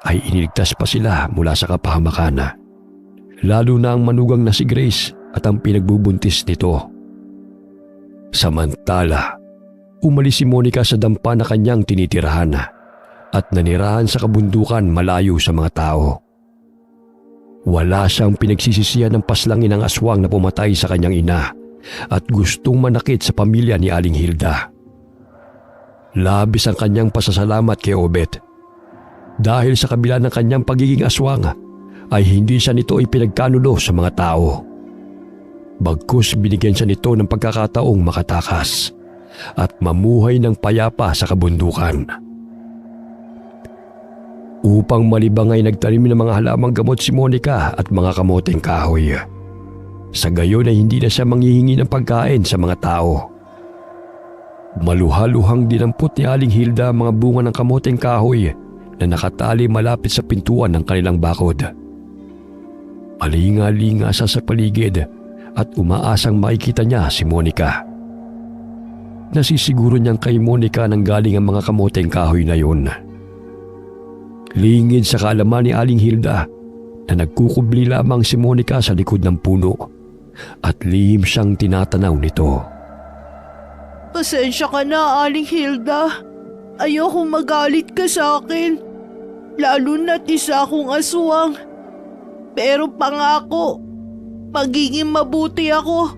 ay iniligtas pa sila mula sa kapahamakan. Lalo na ang manugang na si Grace at ang pinagbubuntis nito. Samantala, umalis si Monica sa dampa na kanyang tinitirahan at nanirahan sa kabundukan malayo sa mga tao. Wala siyang pinagsisisihan ng paslangin ng aswang na pumatay sa kanyang ina at gustong manakit sa pamilya ni Aling Hilda. Labis ang kanyang pasasalamat kay Obed dahil sa kabila ng kanyang pagiging aswang ay hindi siya nito ipinagkanulo sa mga tao. Bagkus binigyan siya nito ng pagkakataong makatakas at mamuhay ng payapa sa kabundukan. Upang malibang ay nagtanim ng mga halamang gamot si Monica at mga kamoteng kahoy. Sa gayon ay hindi na siya manghihingi ng pagkain sa mga tao. Maluhaluhang dinampot ni Aling Hilda ang mga bunga ng kamoteng kahoy na nakatali malapit sa pintuan ng kanilang bakod. Palinga-linga siya sa paligid at umaasang makikita niya si Monica. Nasisiguro niyang kay Monica nang galing ang mga kamoteng kahoy na yun. Lingid sa kaalaman ni Aling Hilda na nagkukubli lamang si Monica sa likod ng puno at lihim siyang tinatanaw nito. Pasensya ka na, Aling Hilda. Ayokong magalit ka sa akin. Lalo na't isa akong aswang. Pero pangako, magiging mabuti ako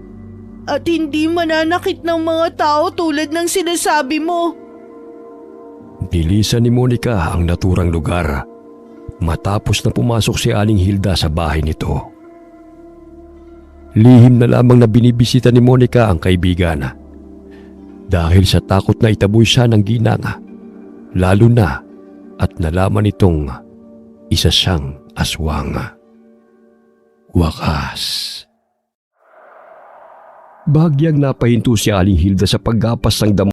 at hindi mananakit ng mga tao tulad ng sinasabi mo. Nilisan ni Monica ang naturang lugar matapos na pumasok si Aling Hilda sa bahay nito. Lihim na lamang na binibisita ni Monica ang kaibigan dahil sa takot na itaboy siya ng ginang, lalo na at nalaman itong isa siyang aswang. Wakas. Bahagyang napahinto si Aling Hilda sa paggapas ng damo